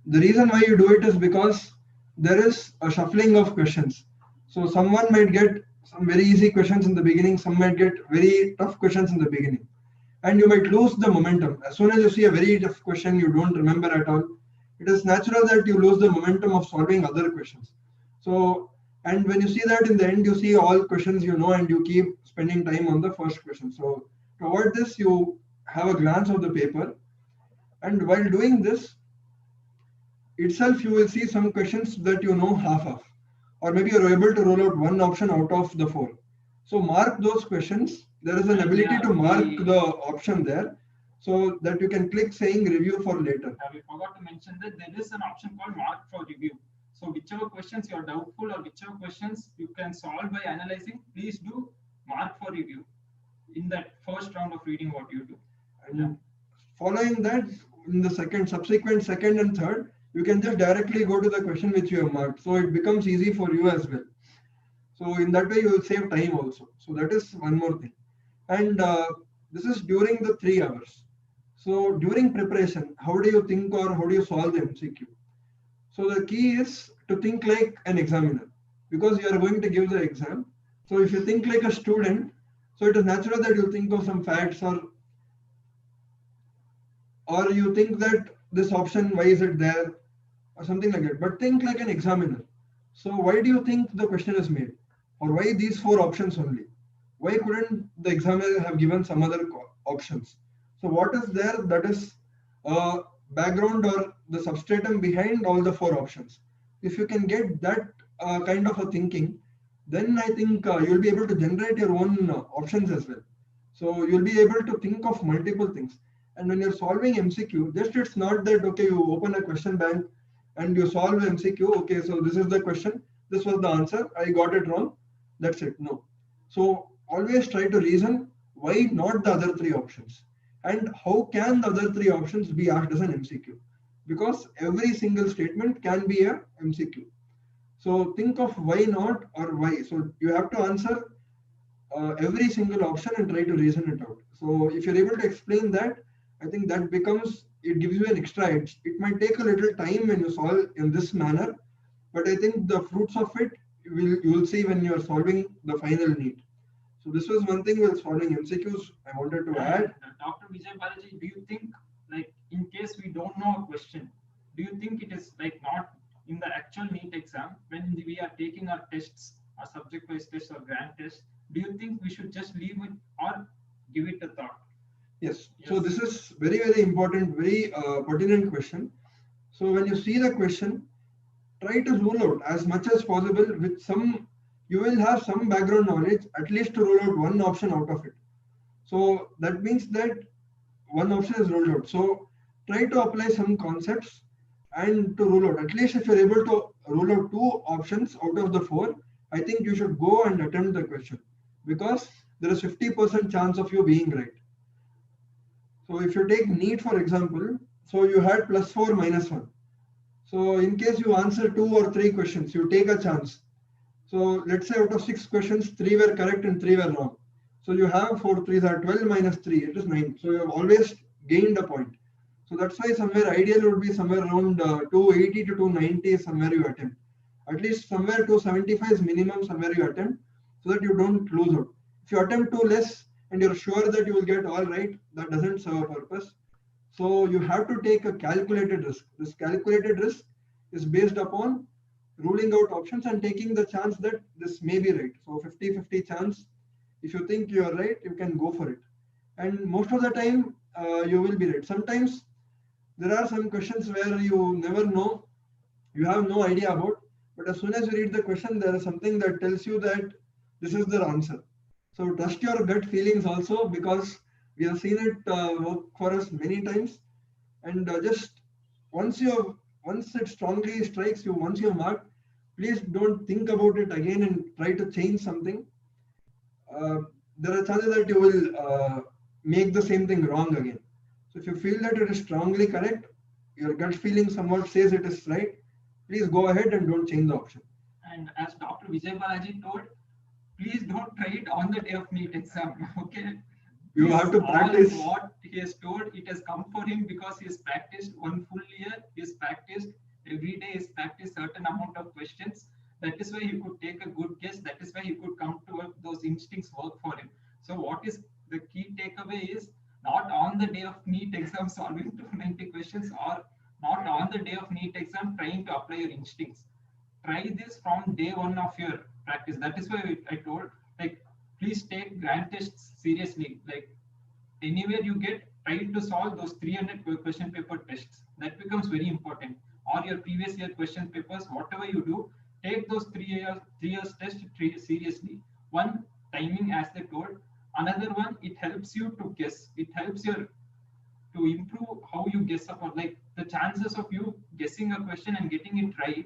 The reason why you do it is because there is a shuffling of questions. So someone might get some very easy questions in the beginning, some might get very tough questions in the beginning. And you might lose the momentum. As soon as you see a very tough question you don't remember at all, it is natural that you lose the momentum of solving other questions. So, and when you see that in the end, you see all questions you know and you keep spending time on the first question. So to avoid this, you have a glance of the paper And while doing this itself, you will see some questions that you know half of, or maybe you're able to roll out one option out of the 4. So mark those questions. There is an ability to mark the option there so that you can click saying review for later. We forgot to mention that there is an option called mark for review. So whichever questions you are doubtful or whichever questions you can solve by analyzing, please do mark for review in that first round of reading what you do. And following that, in the subsequent second and third, you can just directly go to the question which you have marked. So it becomes easy for you as well. So in that way, you will save time also. So that is one more thing. And this is during the 3 hours. So during preparation, how do you think or how do you solve the MCQ? So the key is to think like an examiner, because you are going to give the exam. So if you think like a student, so it is natural that you think of some facts, or you think that this option, why is it there, or something like that. But think like an examiner. So why do you think the question is made? Or why these 4 options only? Why couldn't the examiner have given some other options? So what is there that is background or the substratum behind all the 4 options? If you can get that kind of a thinking, then I think you'll be able to generate your own options as well. So you'll be able to think of multiple things. And when you're solving MCQ, just it's not that, okay, you open a question bank and you solve MCQ, okay, so this is the question, this was the answer, I got it wrong, that's it. No. So always try to reason why not the other 3 options, and how can the other 3 options be asked as an MCQ, because every single statement can be a MCQ. So think of why not or why. So you have to answer every single option and try to reason it out. So if you're able to explain that, I think that becomes, it gives you an extra edge. It might take a little time when you solve in this manner, but I think the fruits of it you will see when you are solving the final NEET. So this was one thing with solving MCQs I wanted to add. Dr. Vijay Balaji, do you think, like, in case we don't know a question, do you think it is like not in the actual NEET exam when we are taking our tests, our subject-wise tests or grant tests, do you think we should just leave it or give it a thought? Yes. So this is very, very important, very pertinent question. So when you see the question, try to rule out as much as possible with some, you will have some background knowledge, at least to rule out one option out of it. So that means that one option is ruled out. So try to apply some concepts and to rule out. At least if you're able to rule out 2 options out of the 4, I think you should go and attempt the question, because there is 50% chance of you being right. So if you take NEET for example, so you had +4 -1. So in case you answer 2 or 3 questions, you take a chance. So let's say out of 6 questions, 3 were correct and 3 were wrong. So you have 4 3s are 12 minus 3, it is 9. So you have always gained a point. So that's why somewhere ideal would be somewhere around 280 to 290 is somewhere you attempt. At least somewhere 275 is minimum somewhere you attempt, so that you don't lose out. If you attempt 2 less and you're sure that you will get all right, that doesn't serve a purpose. So you have to take a calculated risk. This calculated risk is based upon ruling out options and taking the chance that this may be right. So 50-50 chance. If you think you are right, you can go for it. And most of the time, you will be right. Sometimes there are some questions where you never know, you have no idea about, but as soon as you read the question, there is something that tells you that this is the answer. So trust your gut feelings also, because we have seen it work for us many times. And just once it strongly strikes you, once you mark, please don't think about it again and try to change something. There are chances that you will make the same thing wrong again. So if you feel that it is strongly correct, your gut feeling somewhat says it is right, please go ahead and don't change the option. And as Dr. Vijay Balaji told, please don't try it on the day of NEET exam. Okay. You have to practice. What he has told, it has come for him because he has practiced 1 full year. He has practiced every day. He has practiced certain amount of questions. That is why he could take a good guess. That is why he could come to those instincts work for him. So what is the key takeaway is not on the day of NEET exam solving 290 questions, or not on the day of NEET exam trying to apply your instincts. Try this from day 1 of your practice. That is why I told, like, please take grant tests seriously. Like, anywhere you get, try to solve those 300 question paper tests. That becomes very important. Or your previous year question papers, whatever you do, take those 3 years test seriously. One, timing as they told. Another one, it helps you to guess. It helps your to improve how you guess upon, like the chances of you guessing a question and getting it right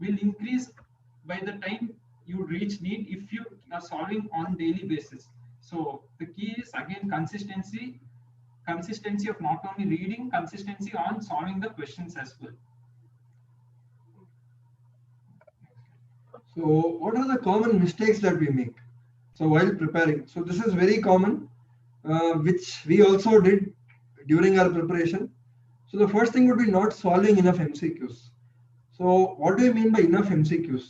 will increase by the time you reach NEET if you are solving on daily basis. So the key is again consistency of not only reading, consistency on solving the questions as well. So what are the common mistakes that we make? So while preparing, so this is very common, which we also did during our preparation. So the first thing would be not solving enough MCQs. So what do you mean by enough MCQs?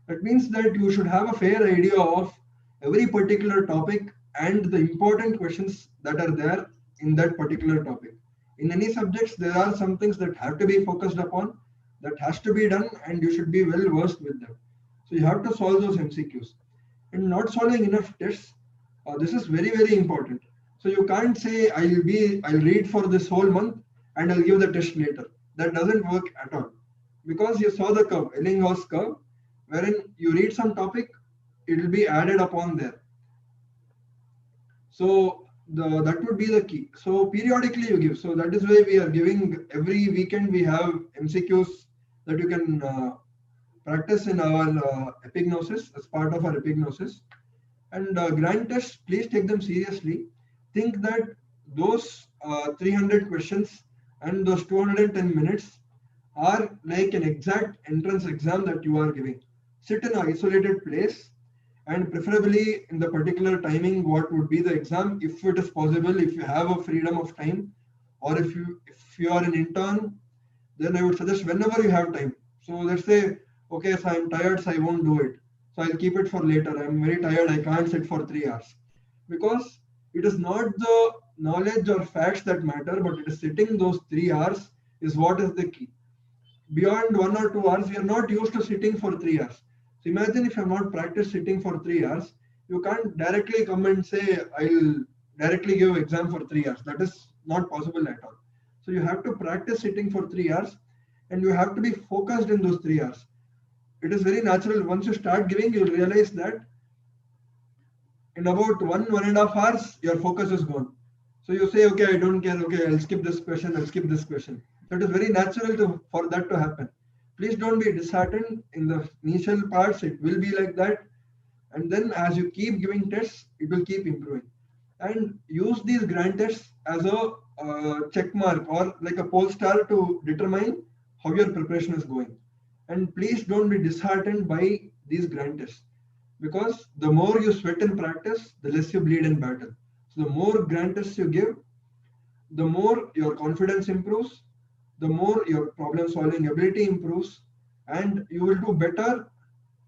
That means that you should have a fair idea of every particular topic and the important questions that are there in that particular topic. In any subjects, there are some things that have to be focused upon, that has to be done, and you should be well versed with them. So you have to solve those MCQs. And not solving enough tests, this is very, very important. So you can't say I'll read for this whole month and I'll give the test later. That doesn't work at all. Because you saw the curve, Ebbinghaus curve, wherein you read some topic, it will be added upon there. So that would be the key. So periodically you give. So that is why we are giving every weekend. We have MCQs that you can practice in our epignosis as part of our epignosis. And grand tests, please take them seriously. Think that those 300 questions and those 210 minutes are like an exact entrance exam that you are giving. Sit in an isolated place and preferably in the particular timing what would be the exam, if it is possible, if you have a freedom of time, or if you are an intern, then I would suggest whenever you have time. So let's say, okay, so I'm tired, so I won't do it. So I'll keep it for later. I'm very tired, I can't sit for 3 hours. Because it is not the knowledge or facts that matter, but it is sitting those 3 hours is what is the key. Beyond 1 or 2 hours, we are not used to sitting for 3 hours. So imagine if you have not practiced sitting for 3 hours, you can't directly come and say, I'll directly give exam for 3 hours. That is not possible at all. So you have to practice sitting for 3 hours and you have to be focused in those 3 hours. It is very natural. Once you start giving, you'll realize that in about 1.5 hours, your focus is gone. So you say, okay, I don't care. Okay, I'll skip this question. I'll skip this question. So it is very natural for that to happen. Please don't be disheartened in the initial parts. It will be like that. And then as you keep giving tests, it will keep improving. And use these grand tests as a check mark or like a poll star to determine how your preparation is going. And please don't be disheartened by these grand tests, because the more you sweat in practice, the less you bleed in battle. So the more grand tests you give, the more your confidence improves, the more your problem solving ability improves, and you will do better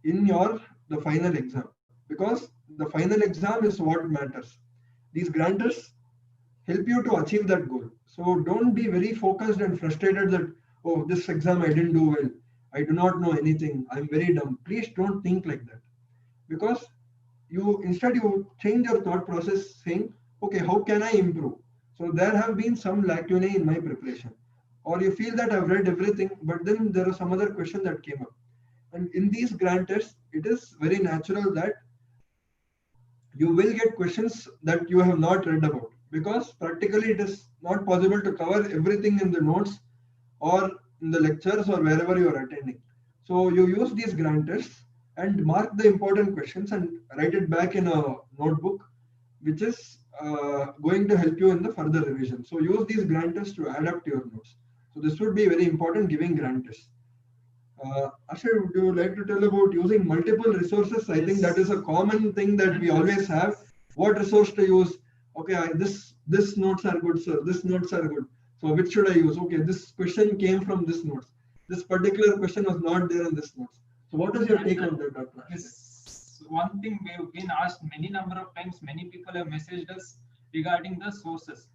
in the final exam, because the final exam is what matters. These grand tests help you to achieve that goal. So don't be very focused and frustrated that, oh, this exam I didn't do well, I do not know anything, I'm very dumb. Please don't think like that, because instead you change your thought process saying, okay, how can I improve? So there have been some lacunae in my preparation, or you feel that I've read everything, but then there are some other question that came up. And in these grand tests, it is very natural that you will get questions that you have not read about, because practically it is not possible to cover everything in the notes or in the lectures or wherever you are attending. So you use these grand tests and mark the important questions and write it back in a notebook, which is going to help you in the further revision. So use these grand tests to add up to your notes. So this would be very important, giving grand tests. Asher, would you like to tell about using multiple resources? I think that is a common thing that we always have. What resource to use? Okay, this notes are good, sir. This notes are good. So which should I use? Okay, this question came from this notes. This particular question was not there in this notes. So what is your take on that, Dr. Asher? This one thing we've been asked many number of times. Many people have messaged us regarding the sources.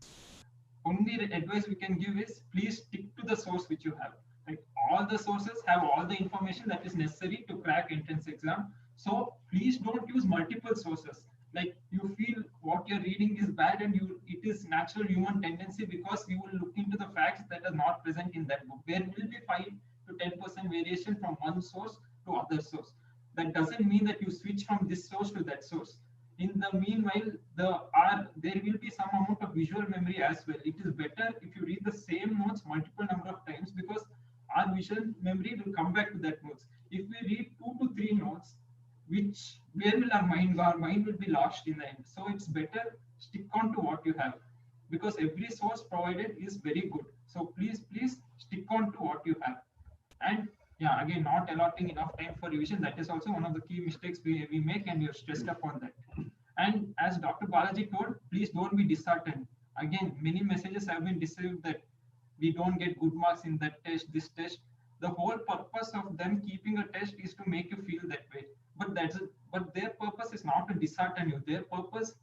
Only the advice we can give is please stick to the source which you have. Like all the sources have all the information that is necessary to crack entrance exam. So please don't use multiple sources. like you feel what you're reading is bad, and it is natural human tendency, because you will look into the facts that are not present in that book. There will be 5 to 10% variation from one source to other source. That doesn't mean that you switch from this source to that source. In the meanwhile, there will be some amount of visual memory as well. It is better if you read the same notes multiple number of times, because our visual memory will come back to that notes. If we read 2 to 3 notes, where will our mind go? Our mind will be lost in the end. So it's better stick on to what you have, because every source provided is very good. So please stick on to what you have. And yeah, again, not allotting enough time for revision, that is also one of the key mistakes we make, and you're stressed upon that. And as Dr. Balaji told, please don't be disheartened. Again, many messages have been received that we don't get good marks in that test, this test. The whole purpose of them keeping a test is to make you feel that way. But their purpose is not to dishearten you. Their purpose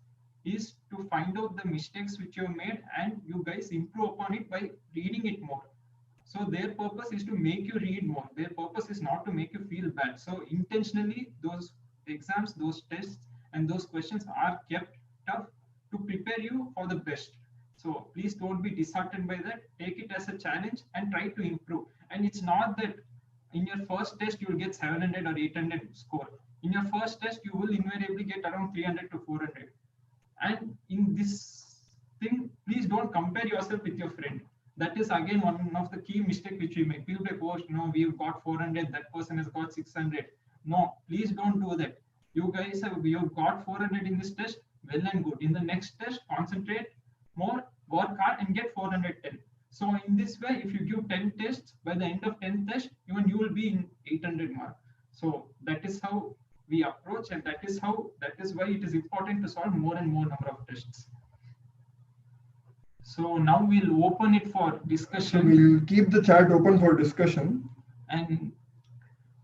is to find out the mistakes which you have made, and you guys improve upon it by reading it more. So their purpose is to make you read more. Their purpose is not to make you feel bad. So intentionally, those exams, those tests, and those questions are kept tough to prepare you for the best. So please don't be disheartened by that. Take it as a challenge and try to improve. And it's not that in your first test you will get 700 or 800 score. In your first test, you will invariably get around 300 to 400. And in this thing, please don't compare yourself with your friend. That is again one of the key mistakes which we make. People like, oh, no, we've got 400, that person has got 600. No, please don't do that. You guys you've got 400 in this test, well and good. In the next test, concentrate more, work hard, and get 410. So in this way, if you give 10 tests, by the end of 10 tests, even you will be in 800 mark. So that is how we approach, and that is why it is important to solve more and more number of tests. So now we'll open it for discussion. So we'll keep the chat open for discussion. And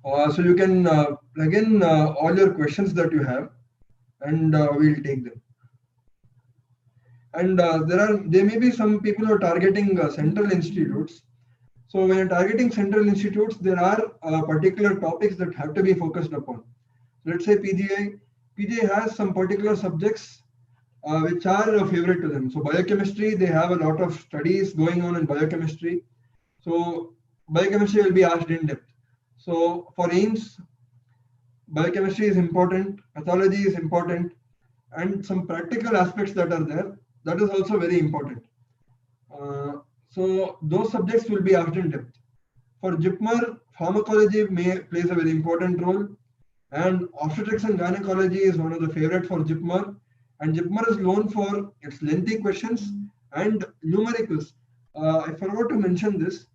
so you can plug in all your questions that you have, and we'll take them. And there may be some people who are targeting central institutes. So when you're targeting central institutes, there are particular topics that have to be focused upon. Let's say PGI has some particular subjects which are favorite to them. So biochemistry, they have a lot of studies going on in biochemistry. So biochemistry will be asked in depth. So for AIIMS, biochemistry is important, pathology is important, and some practical aspects that are there, that is also very important. So those subjects will be asked in depth. For JIPMER, pharmacology plays a very important role, and obstetrics and gynecology is one of the favorite for JIPMER. And JIPMER is known for its lengthy questions and numericals. I forgot to mention this.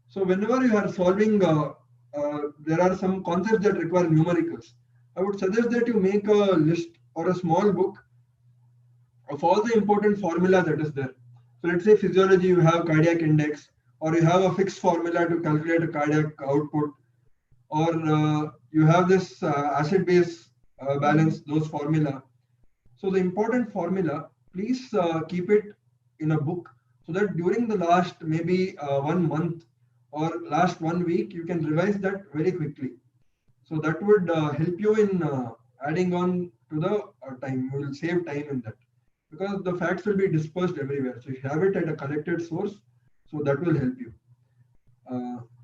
So whenever you are solving, there are some concepts that require numericals. I would suggest that you make a list or a small book of all the important formula that is there. So let's say physiology, you have cardiac index, or you have a fixed formula to calculate a cardiac output, or you have this acid-base balance, those formula. So the important formula, please keep it in a book, so that during the last maybe 1 month or last 1 week, you can revise that very quickly. So that would help you in adding on to the time. You will save time in that, because the facts will be dispersed everywhere. So if you have it at a collected source, so that will help you.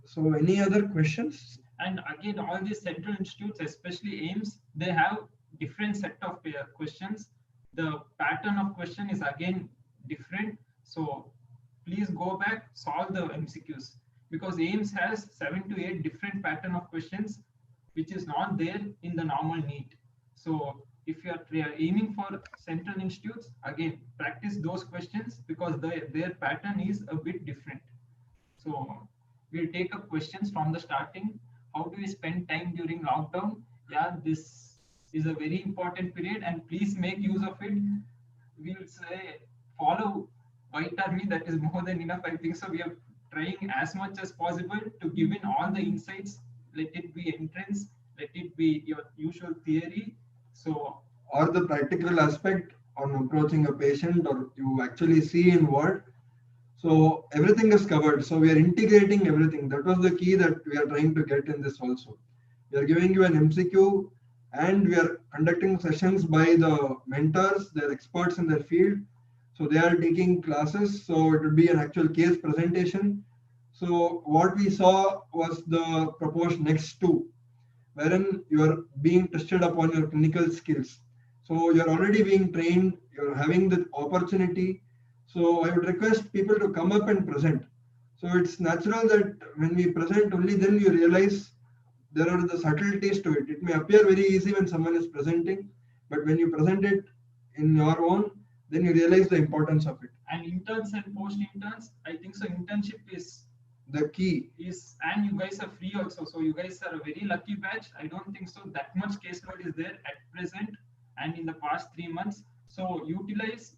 So any other questions? And again, all these central institutes, especially AIIMS, they have different set of questions. The pattern of question is again different. So please go back, solve the MCQs, because AIIMS has 7 to 8 different pattern of questions, which is not there in the normal NEET. So if you are aiming for central institutes, again, practice those questions, because their pattern is a bit different. So we'll take up questions from the starting. How do we spend time during lockdown? Yeah, this is a very important period, and please make use of it. We will say follow White Army, that is more than enough. I think so. We are trying as much as possible to give in all the insights. Let it be entrance, let it be your usual theory. So, or the practical aspect on approaching a patient, or you actually see in ward. So everything is covered. So we are integrating everything. That was the key that we are trying to get in this also. We are giving you an MCQ and we are conducting sessions by the mentors. They're experts in their field, so they are taking classes. So it will be an actual case presentation. So what we saw was the proposed next two, wherein you are being tested upon your clinical skills. So you're already being trained, you're having the opportunity. So I would request people to come up and present. So it's natural that when we present, only then you realize there are the subtleties to it. It may appear very easy when someone is presenting, but when you present it in your own, then you realize the importance of it. And interns and post interns, I think so. Internship is The key. and you guys are free also. So you guys are a very lucky batch. I don't think so that much caseload is there at present and in the past 3 months. So utilize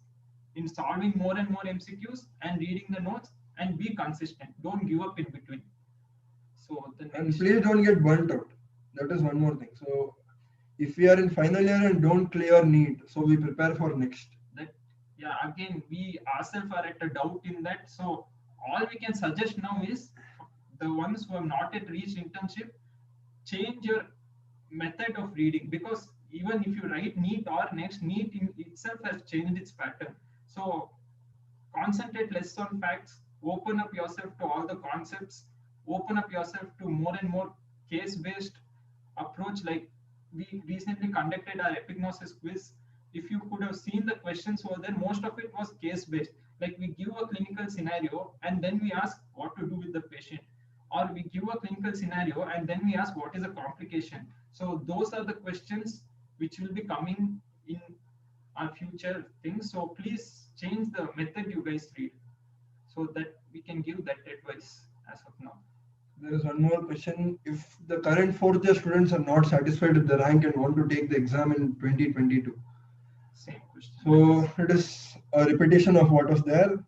in solving more and more MCQs and reading the notes and be consistent. Don't give up in between. So the And next, please don't get burnt out. That is one more thing. So if we are in final year and don't clear need, so we prepare for next. that yeah, again we ourselves are at a doubt in that. So all we can suggest now is the ones who have not yet reached internship, change your method of reading, because even if you write NEET or next, NEET in itself has changed its pattern. So concentrate less on facts, open up yourself to all the concepts, open up yourself to more and more case-based approach. Like we recently conducted our epignosis quiz. If you could have seen the questions over there, most of it was case-based. Like we give a clinical scenario and then we ask what to do with the patient, or we give a clinical scenario and then we ask what is a complication. So those are the questions which will be coming in our future things. So please change the method you guys read so that we can give that advice as of now. There is one more question. If the current fourth year students are not satisfied with the rank and want to take the exam in 2022, Same question. so it is a repetition of what was there.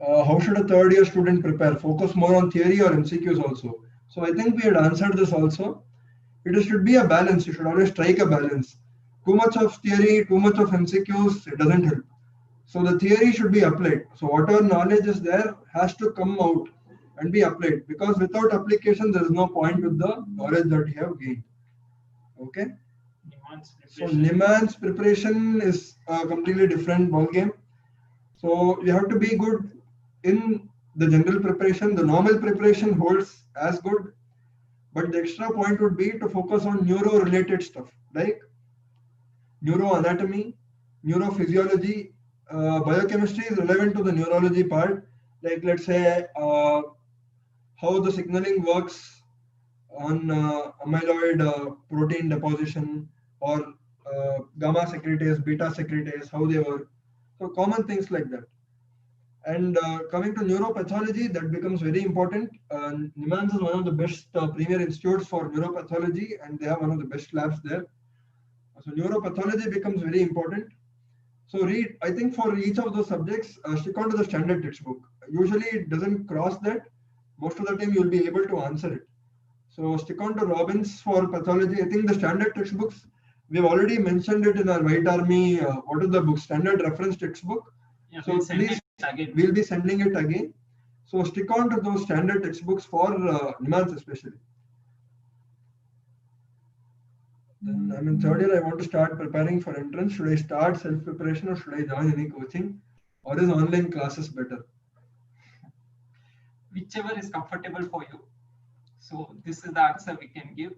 How should a third year student prepare? Focus more on theory or MCQs also? So I think we had answered this also. Should be a balance. You should always strike a balance. Too much of theory, too much of MCQs, it doesn't help. So the theory should be applied. So whatever knowledge is there has to come out and be applied, because without application there is no point with the knowledge that you have gained. Okay. So NIMANS preparation is a completely different ball game. So you have to be good in the general preparation. The normal preparation holds as good, but the extra point would be to focus on neuro related stuff like neuroanatomy, neurophysiology. Biochemistry is relevant to the neurology part, like let's say how the signaling works on amyloid protein deposition, or gamma secretase, beta secretase, how they work. So common things like that. And coming to neuropathology, that becomes very important. NIMANS is one of the best premier institutes for neuropathology, and they have one of the best labs there. So neuropathology becomes very important. So read, I think for each of those subjects, stick on to the standard textbook. Usually it doesn't cross that. Most of the time you'll be able to answer it. So stick on to Robbins for pathology. I think the standard textbooks, we've already mentioned it in our White Army. What is the book? Standard reference textbook. Yeah, So please, we'll be sending it again. So stick on to those standard textbooks for NIMANS especially. Then I'm in third year. I want to start preparing for entrance. Should I start self-preparation or should I join any coaching? Or is online classes better? Whichever is comfortable for you. So this is the answer we can give.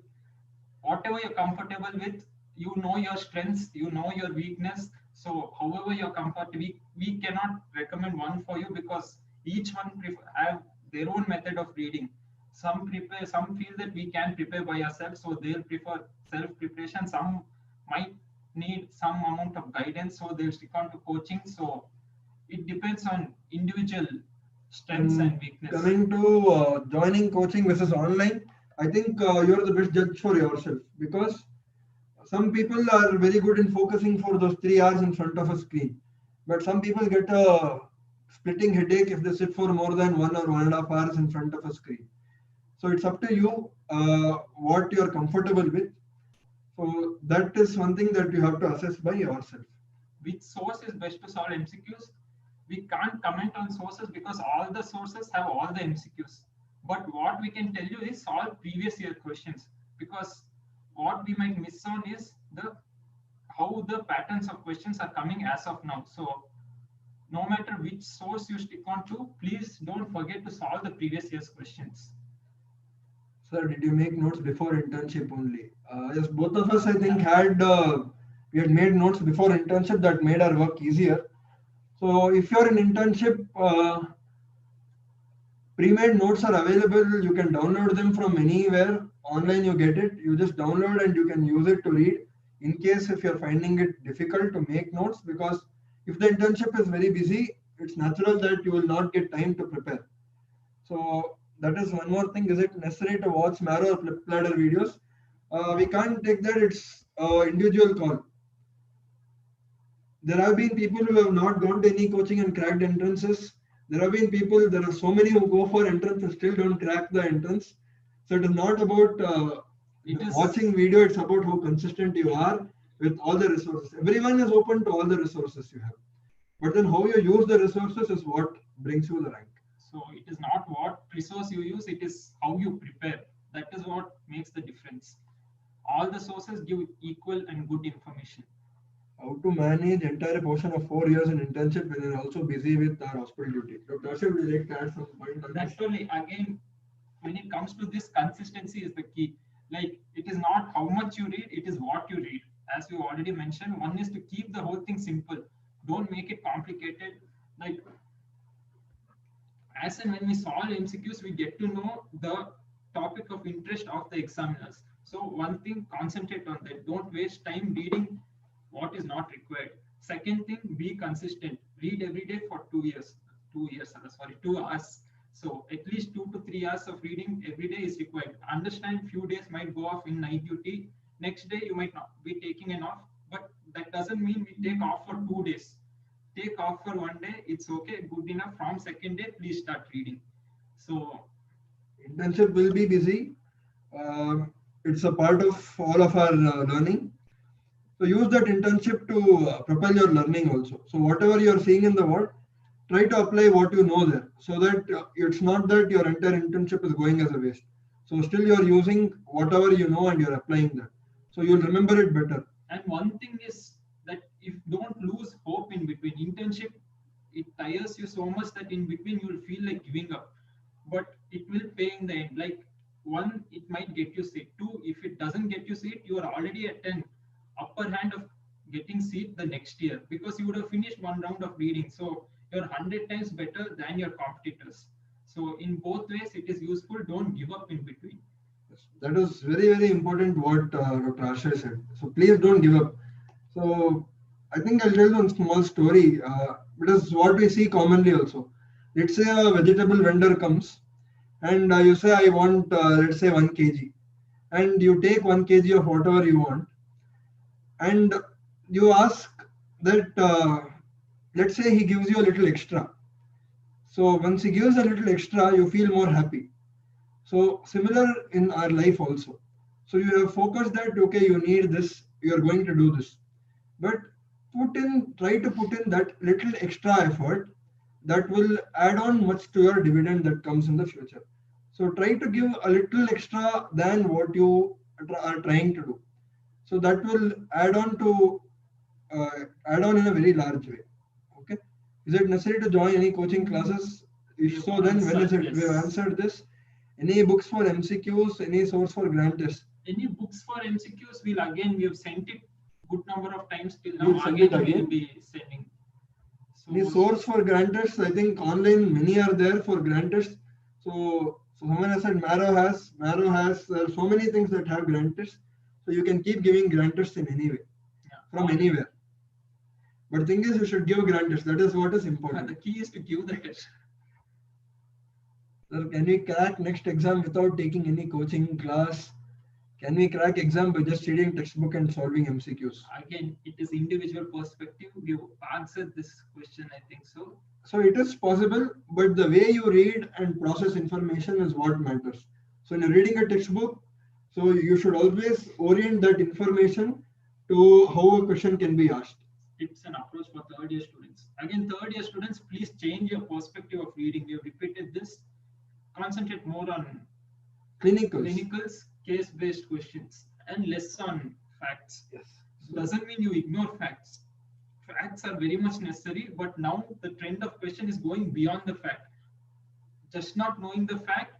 Whatever you're comfortable with, you know your strengths, you know your weakness. So however you're comfortable, we cannot recommend one for you, because each one have their own method of reading. Some feel that we can prepare by ourselves, so they'll prefer self-preparation. Some might need some amount of guidance, so they'll stick on to coaching. So it depends on individual strengths and weakness. Coming to joining coaching versus online, I think you're the best judge for yourself, because some people are very good in focusing for those 3 hours in front of a screen, but some people get a splitting headache if they sit for more than 1 or 1.5 hours in front of a screen. So it's up to you what you're comfortable with. So that is one thing that you have to assess by yourself. Which source is best to solve MCQs? We can't comment on sources because all the sources have all the MCQs. But what we can tell you is solve previous year questions, because what we might miss on is how the patterns of questions are coming as of now. So no matter which source you stick on to, please don't forget to solve the previous year's questions. Sir, did you make notes before internship only? Yes, both of us, I think, we had made notes before internship that made our work easier. So if you're in internship, pre-made notes are available. You can download them from anywhere. Online, you get it. You just download and you can use it to read. In case if you're finding it difficult to make notes, because if the internship is very busy, it's natural that you will not get time to prepare. So that is one more thing. Is it necessary to watch Marrow or Flipladder videos? We can't take that. It's individual call. There have been people who have not gone to any coaching and cracked entrances. There have been people, there are so many who go for entrance and still don't crack the entrance. So it is not about watching video, it's about how consistent you are with all the resources. Everyone is open to all the resources you have. But then how you use the resources is what brings you the rank. So it is not what resource you use, it is how you prepare. That is what makes the difference. All the sources give equal and good information. How to manage entire portion of 4 years in internship when you're also busy with our hospital duty. Dr. Ashok, would you like to add some point on this? Actually, again, when it comes to this, consistency is the key. Like, it is not how much you read, it is what you read. As we already mentioned, one is to keep the whole thing simple. Don't make it complicated. Like, as and when we solve MCQs, we get to know the topic of interest of the examiners. So one thing, concentrate on that. Don't waste time reading what is not required. Second thing, be consistent. Read every day for 2 hours. So at least 2 to 3 hours of reading every day is required. Understand few days might go off in night duty. Next day you might not be taking an off, but that doesn't mean we take off for 2 days. Take off for 1 day, it's okay, good enough. From second day, please start reading. So internship will be busy. It's a part of all of our learning. So use that internship to propel your learning also. So whatever you're seeing in the world, try to apply what you know there, so that it's not that your entire internship is going as a waste. So still you're using whatever you know and you're applying that. So you'll remember it better. And one thing is that if don't lose hope in between. Internship, it tires you so much that in between you'll feel like giving up. But it will pay in the end. Like, one, it might get you seat. Two, if it doesn't get you seat, you are already at an upper hand of getting seat the next year, because you would have finished one round of reading. So you're 100 times better than your competitors. So in both ways, it is useful. Don't give up in between. That is very, very important what Dr. Ashay said. So please don't give up. So I think I'll tell one small story. Because what we see commonly also. Let's say a vegetable vendor comes and you say, I want, let's say 1 kg. And you take 1 kg of whatever you want. And you ask that, let's say he gives you a little extra. So once he gives a little extra, you feel more happy. So similar in our life also. So you have focused that, okay, you need this, you are going to do this. But try to put in that little extra effort that will add on much to your dividend that comes in the future. So try to give a little extra than what you are trying to do. So that will add on in a very large way. Okay. Is it necessary to join any coaching classes? If so, then when is it? Yes. We have answered this. Any books for MCQs? Any source for grant tests? Any books for MCQs? We have sent it good number of times till You'll now. send it Again, we again? will be sending. So The source for grant tests, I think online many are there for grant tests. So someone has said Marrow has, there are so many things that have grant tests. So you can keep giving grant tests in any way, from anywhere. But the thing is, you should give grant tests. That is what is important. The key is to give the test. Sir, can we crack next exam without taking any coaching class? Can we crack exam by just reading textbook and solving MCQs? Again, it is individual perspective. You answered this question, I think so. So it is possible, but the way you read and process information is what matters. So when you're reading a textbook, so you should always orient that information to how a question can be asked. Tips and approach for third year students. Again, third year students, please change your perspective of reading. We have repeated this. Concentrate more on Clinicals. case-based questions. and less on facts. Yes. Doesn't mean you ignore facts. Facts are very much necessary, but now the trend of question is going beyond the fact. Just not knowing the fact,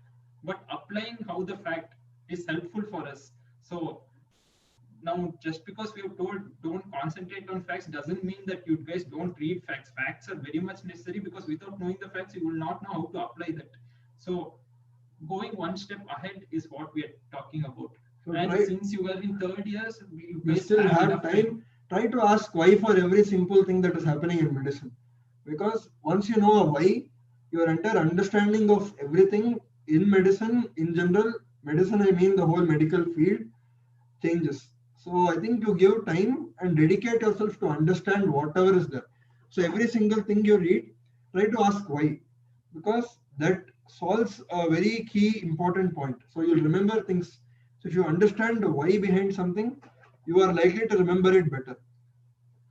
but applying how the fact is helpful for us. So now, just because we have told don't concentrate on facts doesn't mean that you guys don't read facts. Facts are very much necessary, because without knowing the facts, you will not know how to apply that. So going one step ahead is what we are talking about. So And try, since you were in third years, you you guys still have enough time. Try to ask why for every simple thing that is happening in medicine. Because once you know a why, your entire understanding of everything in medicine, in general, medicine, I mean the whole medical field, changes. So I think you give time and dedicate yourself to understand whatever is there. So every single thing you read, try to ask why, because that solves a very key important point. So you'll remember things. So if you understand the why behind something, you are likely to remember it better.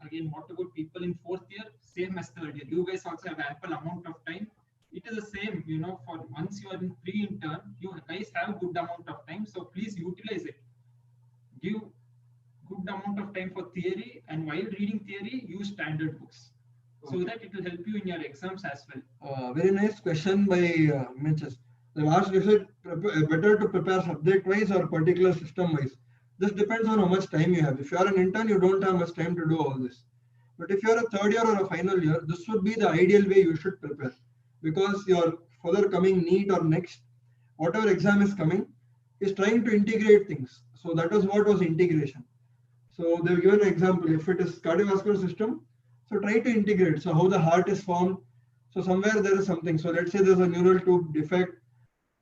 Again, what about people in fourth year? Same as third year. You guys also have ample amount of time. It is the same, for once you are in pre-intern, you guys have good amount of time. So please utilize it. Give good amount of time for theory, and while reading theory, use standard books so that it will help you in your exams as well. Very nice question by Mitches. They've asked, is it better to prepare subject-wise or particular system-wise? This depends on how much time you have. If you are an intern, you don't have much time to do all this. But if you are a third year or a final year, this would be the ideal way you should prepare, because your further coming NEET or next, whatever exam is coming, is trying to integrate things. So that is what was integration. So they've given an example. If it is cardiovascular system, so try to integrate. So how the heart is formed. So somewhere there is something. So let's say there's a neural tube defect,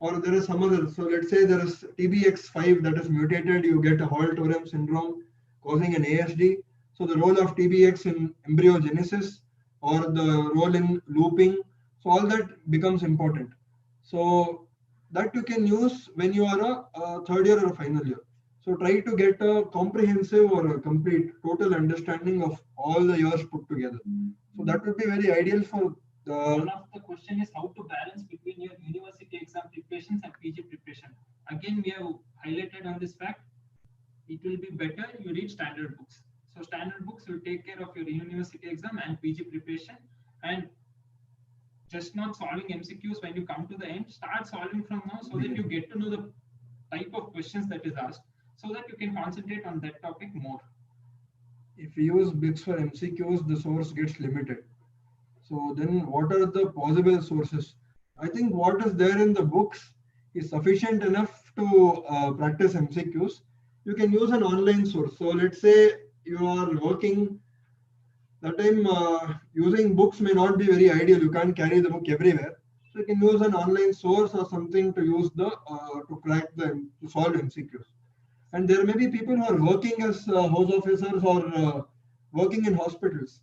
or there is some other. So let's say there is TBX5 that is mutated. You get a Hall-Torrem syndrome causing an ASD. So the role of TBX in embryogenesis, or the role in looping. So all that becomes important. So that you can use when you are a third year or a final year. So try to get a comprehensive or a complete total understanding of all the years put together. So that would be very ideal for the. One of the question is how to balance between your university exam preparations and PG preparation. Again, we have highlighted on this fact. It will be better you read standard books. So standard books will take care of your university exam and PG preparation, and just not solving MCQs when you come to the end. Start solving from now so that you get to know the type of questions that is asked, so that you can concentrate on that topic more. If you use bits for MCQs, the source gets limited. So then what are the possible sources? I think what is there in the books is sufficient enough to practice MCQs. You can use an online source. So let's say you are working, that time using books may not be very ideal. You can't carry the book everywhere. So you can use an online source or something to use the to crack the to solve MCQs. And there may be people who are working as house officers or working in hospitals.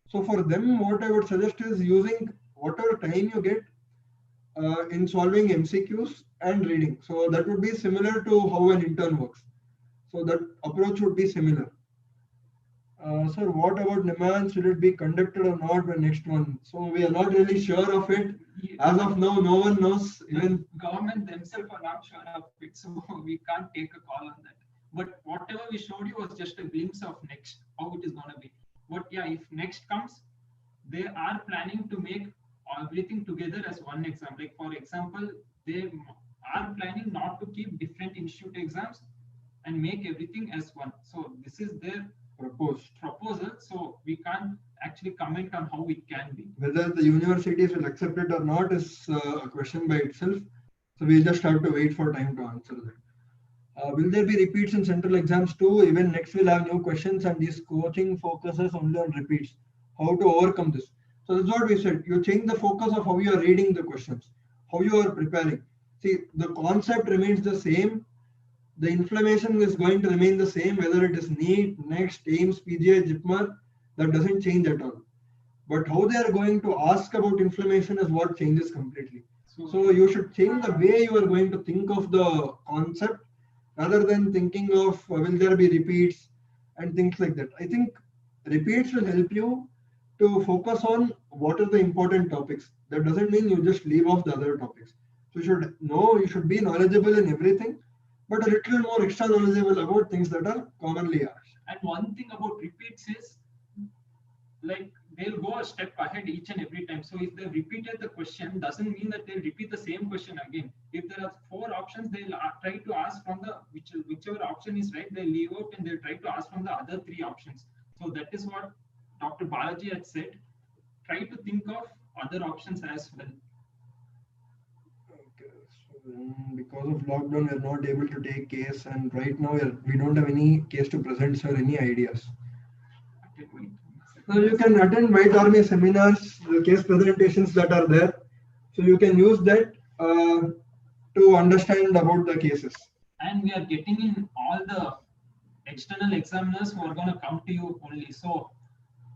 So for them, what I would suggest is using whatever time you get in solving MCQs and reading. So that would be similar to how an intern works. So that approach would be similar. Sir, what about NIMANS? Will it be conducted or not when next one? So we are not really sure of it. As of now, no one knows. Even government themselves are not sure of it, so we can't take a call on that. But whatever we showed you was just a glimpse of next, how it is going to be. But yeah, if next comes, they are planning to make everything together as one exam. Like for example, they are planning not to keep different institute exams and make everything as one. So this is their proposal. So we can't actually comment on how it can be. Whether the universities will accept it or not is a question by itself. So we just have to wait for time to answer that. Will there be repeats in central exams too? Even next we'll have new questions, and this coaching focuses only on repeats. How to overcome this? So that's what we said. You change the focus of how you are reading the questions, how you are preparing. See, the concept remains the same. The inflammation is going to remain the same, whether it is NEET, NEXT, AIMS, PGI, JIPMER, that doesn't change at all. But how they are going to ask about inflammation is what changes completely. So you should change the way you are going to think of the concept, rather than thinking of will there be repeats and things like that. I think repeats will help you to focus on what are the important topics. That doesn't mean you just leave off the other topics. So you should know, you should be knowledgeable in everything, but a little more extra knowledgeable about things that are commonly asked. And one thing about repeats is, like, they'll go a step ahead each and every time. So if they repeated the question, doesn't mean that they'll repeat the same question again. If there are 4 options, they'll try to ask from the whichever option is right, they'll leave out and they'll try to ask from the other 3 options. So that is what Dr. Balaji had said. Try to think of other options as well. Okay, so because of lockdown, we are not able to take case, and right now we don't have any case to present, sir. Any ideas? So you can attend White Army seminars, the case presentations that are there. So you can use that to understand about the cases. And we are getting in all the external examiners who are going to come to you only. So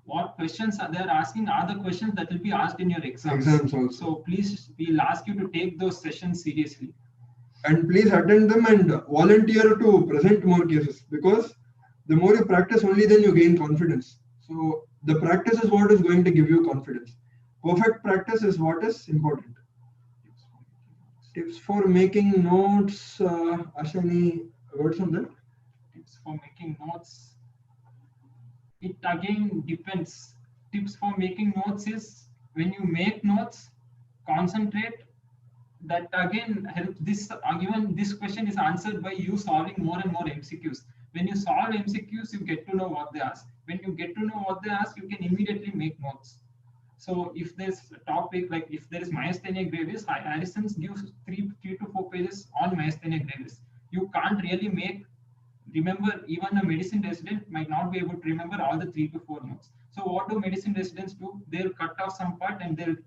what questions are they asking are the questions that will be asked in your exams. Also. So please, we'll ask you to take those sessions seriously. And please attend them and volunteer to present more cases, because the more you practice, only then you gain confidence. So the practice is what is going to give you confidence. Perfect practice is what is important. Tips for making notes. Ashani, words on that? Tips for making notes. It again depends. Tips for making notes is, when you make notes, concentrate. That again helps. Even this question is answered by you solving more and more MCQs. When you solve MCQs, you get to know what they ask. When you get to know what they ask, you can immediately make notes. So if there's a topic, like if there is myasthenia gravis, Harrison gives 3 to 4 pages on myasthenia gravis. You can't really remember, even a medicine resident might not be able to remember all the 3 to 4 notes. So what do medicine residents do? They'll cut off some part and they'll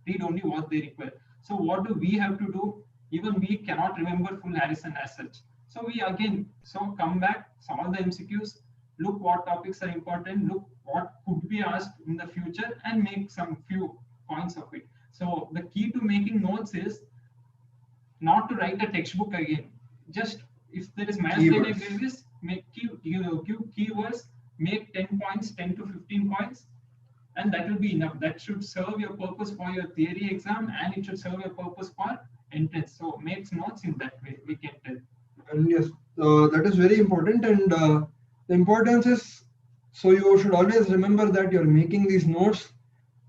read only what they require. So what do we have to do? Even we cannot remember full Harrison as such. So we again, come back, solve the MCQs, look what topics are important, look what could be asked in the future, and make some few points of it. So the key to making notes is not to write a textbook again. Just if there is myasthenia gravis, make keywords, make 10 points, 10 to 15 points, and that will be enough. That should serve your purpose for your theory exam, and it should serve your purpose for entrance. So make notes in that way, we can tell. And yes, that is very important. And the importance is, so you should always remember that you're making these notes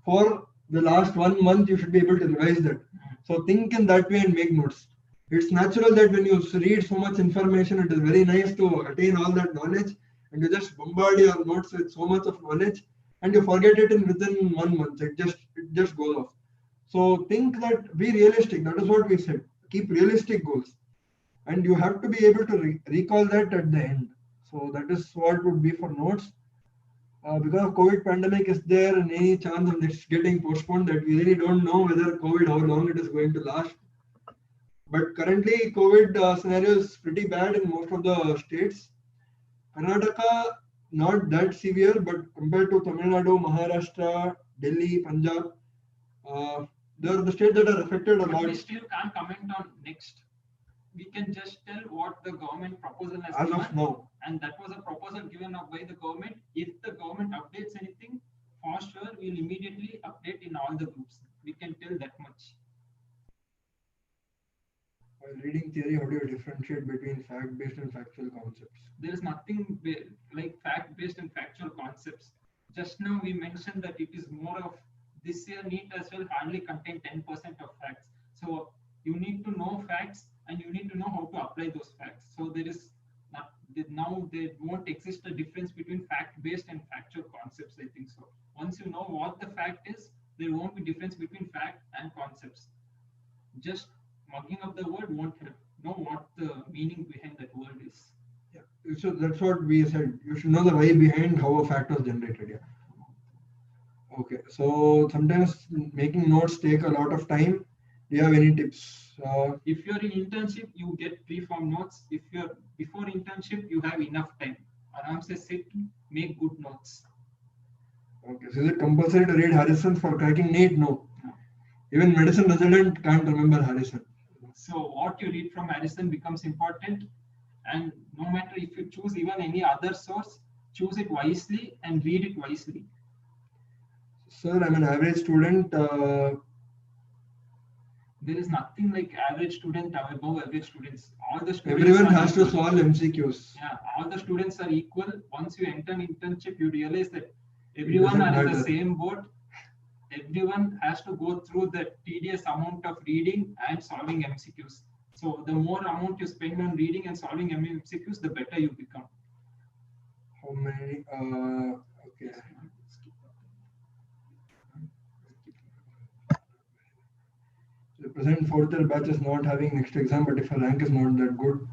for the last 1 month. You should be able to revise that. So think in that way and make notes. It's natural that when you read so much information, it is very nice to attain all that knowledge, and you just bombard your notes with so much of knowledge, and you forget it within 1 month. It just goes off. So think that, be realistic. That is what we said. Keep realistic goals, and you have to be able to recall that at the end. So that is what would be for notes. Because of COVID pandemic is there, and any chance of this getting postponed, that we really don't know whether COVID, how long it is going to last. But currently COVID scenario is pretty bad in most of the states. Karnataka, not that severe, but compared to Tamil Nadu, Maharashtra, Delhi, Punjab, there are the states that are affected a lot. We still can't comment on next. We can just tell what the government proposal has As given, of now. and that was a proposal given up by the government. If the government updates anything, for sure we'll immediately update in all the groups. We can tell that much. While reading theory, how do you differentiate between fact-based and factual concepts? There is nothing like fact-based and factual concepts. Just now we mentioned that it is more of, this year NEET as well hardly contain 10% of facts. So you need to know facts, and you need to know how to apply those facts. So there is not, now there won't exist a difference between fact-based and factual concepts, I think so. Once you know what the fact is, there won't be difference between fact and concepts. Just mugging up the word won't help. Know what the meaning behind that word is. Yeah, so that's what we said. You should know the why behind how a fact was generated. Yeah. Okay, so sometimes making notes take a lot of time. Do you have any tips? If you're in internship, you get pre-formed notes. If you're before internship, you have enough time. Aram se sit, make good notes. Okay, so is it compulsory to read Harrison for cracking NEET? No. Even medicine resident can't remember Harrison. So what you read from Harrison becomes important, and no matter if you choose even any other source, choose it wisely and read it wisely. Sir, I'm an average student. there is nothing like average student or above average students. All the students Everyone are has to equal. solve MCQs. Yeah, all the students are equal. Once you enter internship, you realize that everyone doesn't are in the matter. same boat. Everyone has to go through the tedious amount of reading and solving MCQs. So the more amount you spend on reading and solving MCQs, the better you become. How many? Okay. The present fourth year batch is not having next exam, but if a rank is not that good,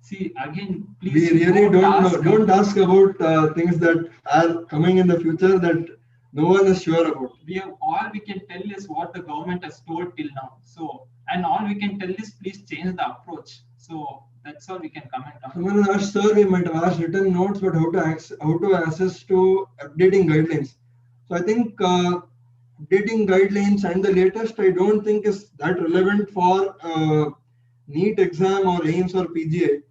See, again, please we really don't ask know. Don't ask about things that are coming in the future that no one is sure about. We have all we can tell is what the government has told till now. So, and all we can tell is please change the approach. So that's all we can comment on. Someone has asked, sir, we might have asked written notes, but how to access to updating guidelines. So I think updating guidelines and the latest, I don't think is that relevant for NEET exam or AIMS or PGA,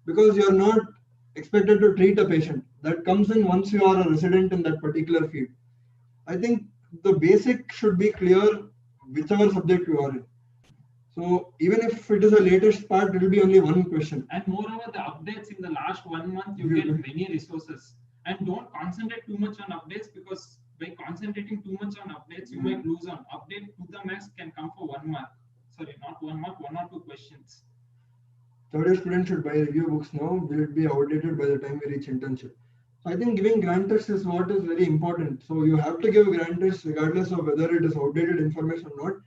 because you are not expected to treat a patient. That comes in once you are a resident in that particular field. I think the basic should be clear whichever subject you are in. So even if it is the latest part, it will be only one question. And moreover, the updates in the last 1 month, you get many resources. And don't concentrate too much on updates, because by concentrating too much on updates, you might lose on update to the max can come for 1 mark. Sorry, not 1 mark, 1 or 2 questions. Third year students should buy review books now. Will it be outdated by the time we reach internship? So I think giving grant tests is what is very important. So you have to give grant tests regardless of whether it is outdated information or not.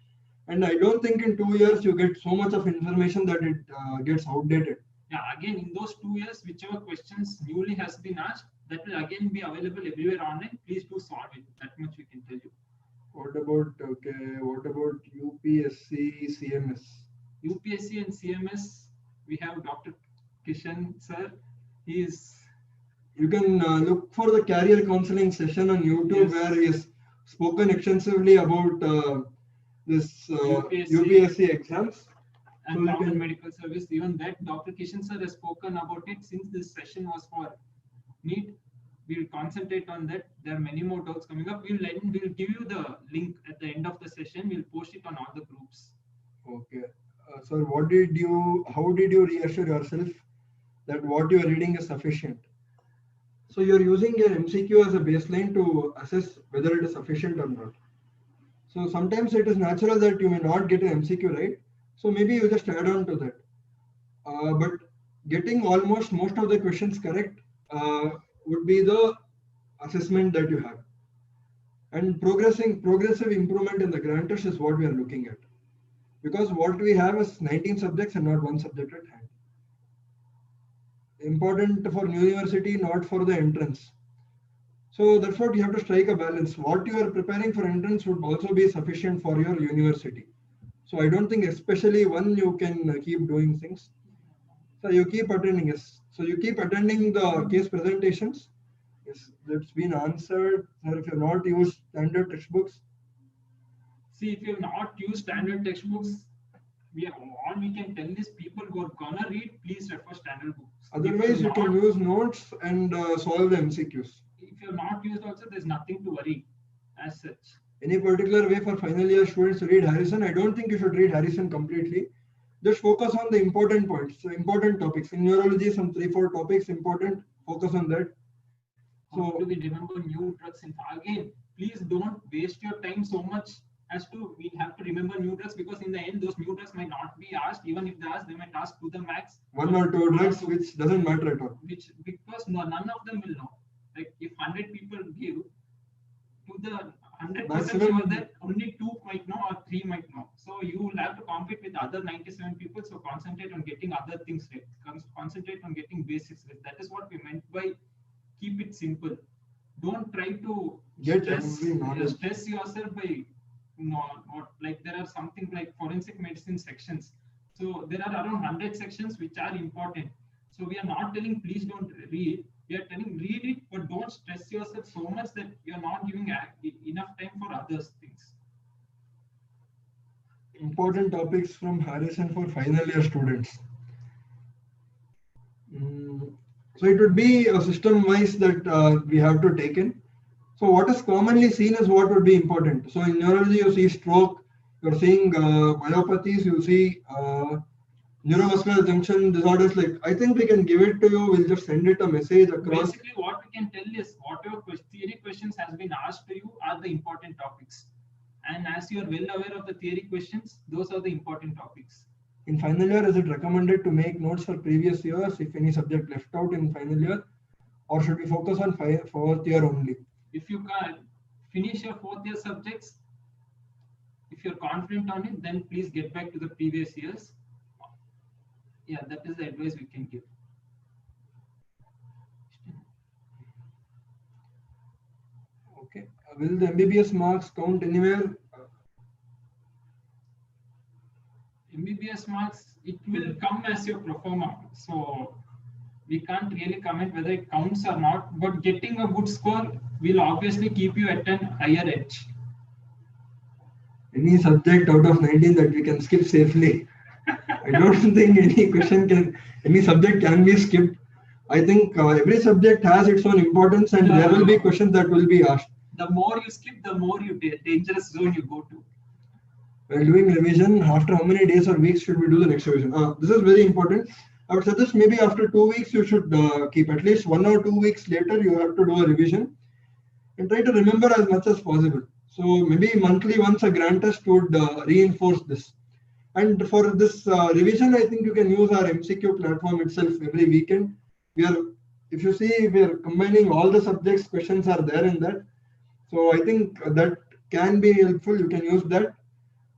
And I don't think in 2 years you get so much of information that it gets outdated. Yeah, again, in those 2 years, whichever questions newly has been asked, that will again be available everywhere online. Please do solve it. That much we can tell you. What about UPSC, CMS? UPSC and CMS, we have Dr. Kishan sir. He is. You can look for the career counseling session on YouTube, Yes. where he has spoken extensively about this UPSC exams. And So you Government can- Medical Service, even that Dr. Kishan sir has spoken about it. Since this session was for NEET, we'll concentrate on that. There are many more talks coming up. We'll give you the link at the end of the session. We'll post it on all the groups. Okay. Sir, how did you reassure yourself that what you are reading is sufficient? So you're using your MCQ as a baseline to assess whether it is sufficient or not. So sometimes it is natural that you may not get an MCQ right. So maybe you just add on to that. But getting almost most of the questions correct would be the assessment that you have. And progressive improvement in the grant test is what we are looking at. Because what we have is 19 subjects and not one subject at hand. Important for new university, not for the entrance. So that's what you have to strike a balance. What you are preparing for entrance would also be sufficient for your university. So I don't think especially one you can keep doing things. So you keep attending, yes. So you keep attending the case presentations. Yes, that's been answered. Or if you have not used standard textbooks, See, if you have not used standard textbooks, all we can tell is people who are gonna read, please refer standard books. otherwise you can use notes and solve the MCQs. If you have not used also, there's nothing to worry as such. Any particular way for final year students to read Harrison? I don't think you should read Harrison completely. Just focus on the important points, so important topics. In neurology, some 3-4 topics important. Focus on that. How do we remember new drugs? Again, please don't waste your time so much as to we have to remember new drugs, because in the end those new drugs might not be asked. Even if they ask, they might ask to the max 1 or 2 drugs, which doesn't matter at all. which because none of them will know. Like if 100 people give to the 100% Maximum- sure that only 2 might know or 3 might know. So you will have to compete with other 97 people. So concentrate on getting other things right. Concentrate on getting basics right. That is what we meant by keep it simple. Don't try to Get every knowledge. stress yourself by not like there are something like forensic medicine sections. So there are around 100 sections which are important. So we are not telling please don't read. We are telling read it, but don't stress yourself so much that you are not giving enough time for other things. Important topics from Harrison for final year students. So it would be a system wise that we have to take in. So what is commonly seen is what would be important. So in neurology, you see stroke, You're seeing myopathies, you see neurovascular junction disorders. Like, I think we can give it to you. We'll just send it a message across. Basically, what we can tell is whatever theory questions has been asked to you are the important topics. And as you are well aware of the theory questions, those are the important topics. In final year, is it recommended to make notes for previous years if any subject left out in final year, or should we focus on fourth year only? If you can finish your fourth year subjects, if you're confident on it, then please get back to the previous years. Yeah, that is the advice we can give. Okay. Will the MBBS marks count anywhere? MBBS marks, it will come as your pro forma. So we can't really comment whether it counts or not, but getting a good score will obviously keep you at an higher edge. Any subject out of 19 that we can skip safely? I don't think any subject can be skipped. I think every subject has its own importance, and there will be questions that will be asked. The more you skip, the more dangerous zone you go to. While doing revision, after how many days or weeks should we do the next revision? This is very important. I would suggest maybe after 2 weeks you should keep at least 1 or 2 weeks later you have to do a revision and try to remember as much as possible. So maybe monthly once a grand test would reinforce this. And for this revision, I think you can use our MCQ platform itself every weekend. If you see, we are combining all the subjects, questions are there in that. So I think that can be helpful. You can use that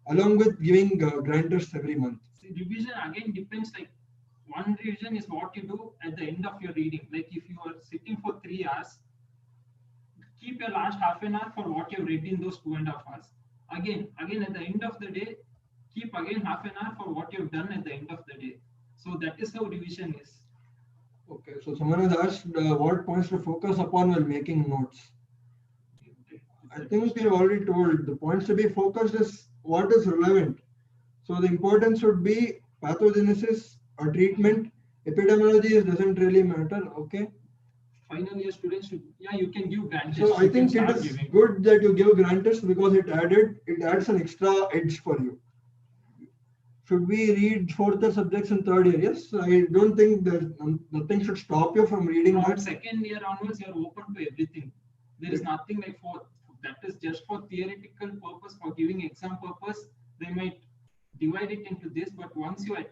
along with giving grand tests every month. See, revision again depends, like one revision is what you do at the end of your reading. Like if you are sitting for 3 hours, keep your last half an hour for what you've read in those 2.5 hours. Again at the end of the day, keep again half an hour for what you've done at the end of the day. So that is how revision is. Okay, so someone has asked what points to focus upon while making notes. I think we have already told the points to be focused is what is relevant. So the importance should be pathogenesis or treatment. Epidemiology doesn't really matter. Okay. Final year students should, yeah, you can give grand tests. So I think it is good that you give grand tests because it adds an extra edge for you. Should we read fourth year subjects in third year? Yes, I don't think that nothing should stop you from reading From that. second year onwards, you are open to everything. There is nothing like that is just for theoretical purpose, for giving exam purpose. They might divide it into this, but once you are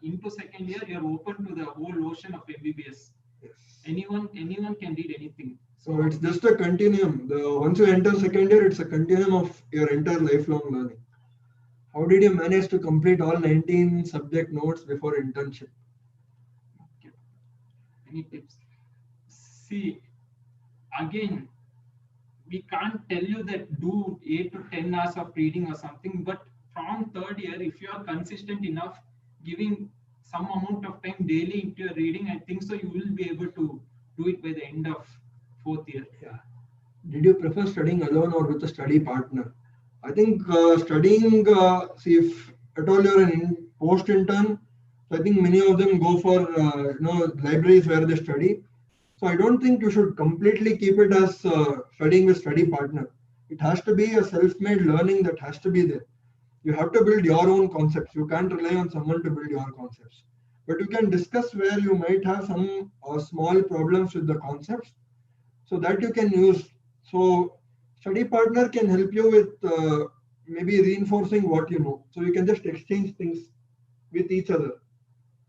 into second year, you're open to the whole ocean of MBBS. Yes. Anyone can read anything. So it's just a continuum. Once you enter second year, it's a continuum of your entire lifelong learning. How did you manage to complete all 19 subject notes before internship? Okay. Any tips? See, again, we can't tell you that do 8 to 10 hours of reading or something, but from third year, if you are consistent enough, giving some amount of time daily into your reading, I think so you will be able to do it by the end of fourth year. Yeah. Did you prefer studying alone or with a study partner? I think studying, see if at all you're an post-intern, so I think many of them go for libraries where they study. So I don't think you should completely keep it as studying with study partner. It has to be a self-made learning that has to be there. You have to build your own concepts. You can't rely on someone to build your concepts. But you can discuss where you might have some small problems with the concepts, so that you can use. So study partner can help you with maybe reinforcing what you know. So you can just exchange things with each other.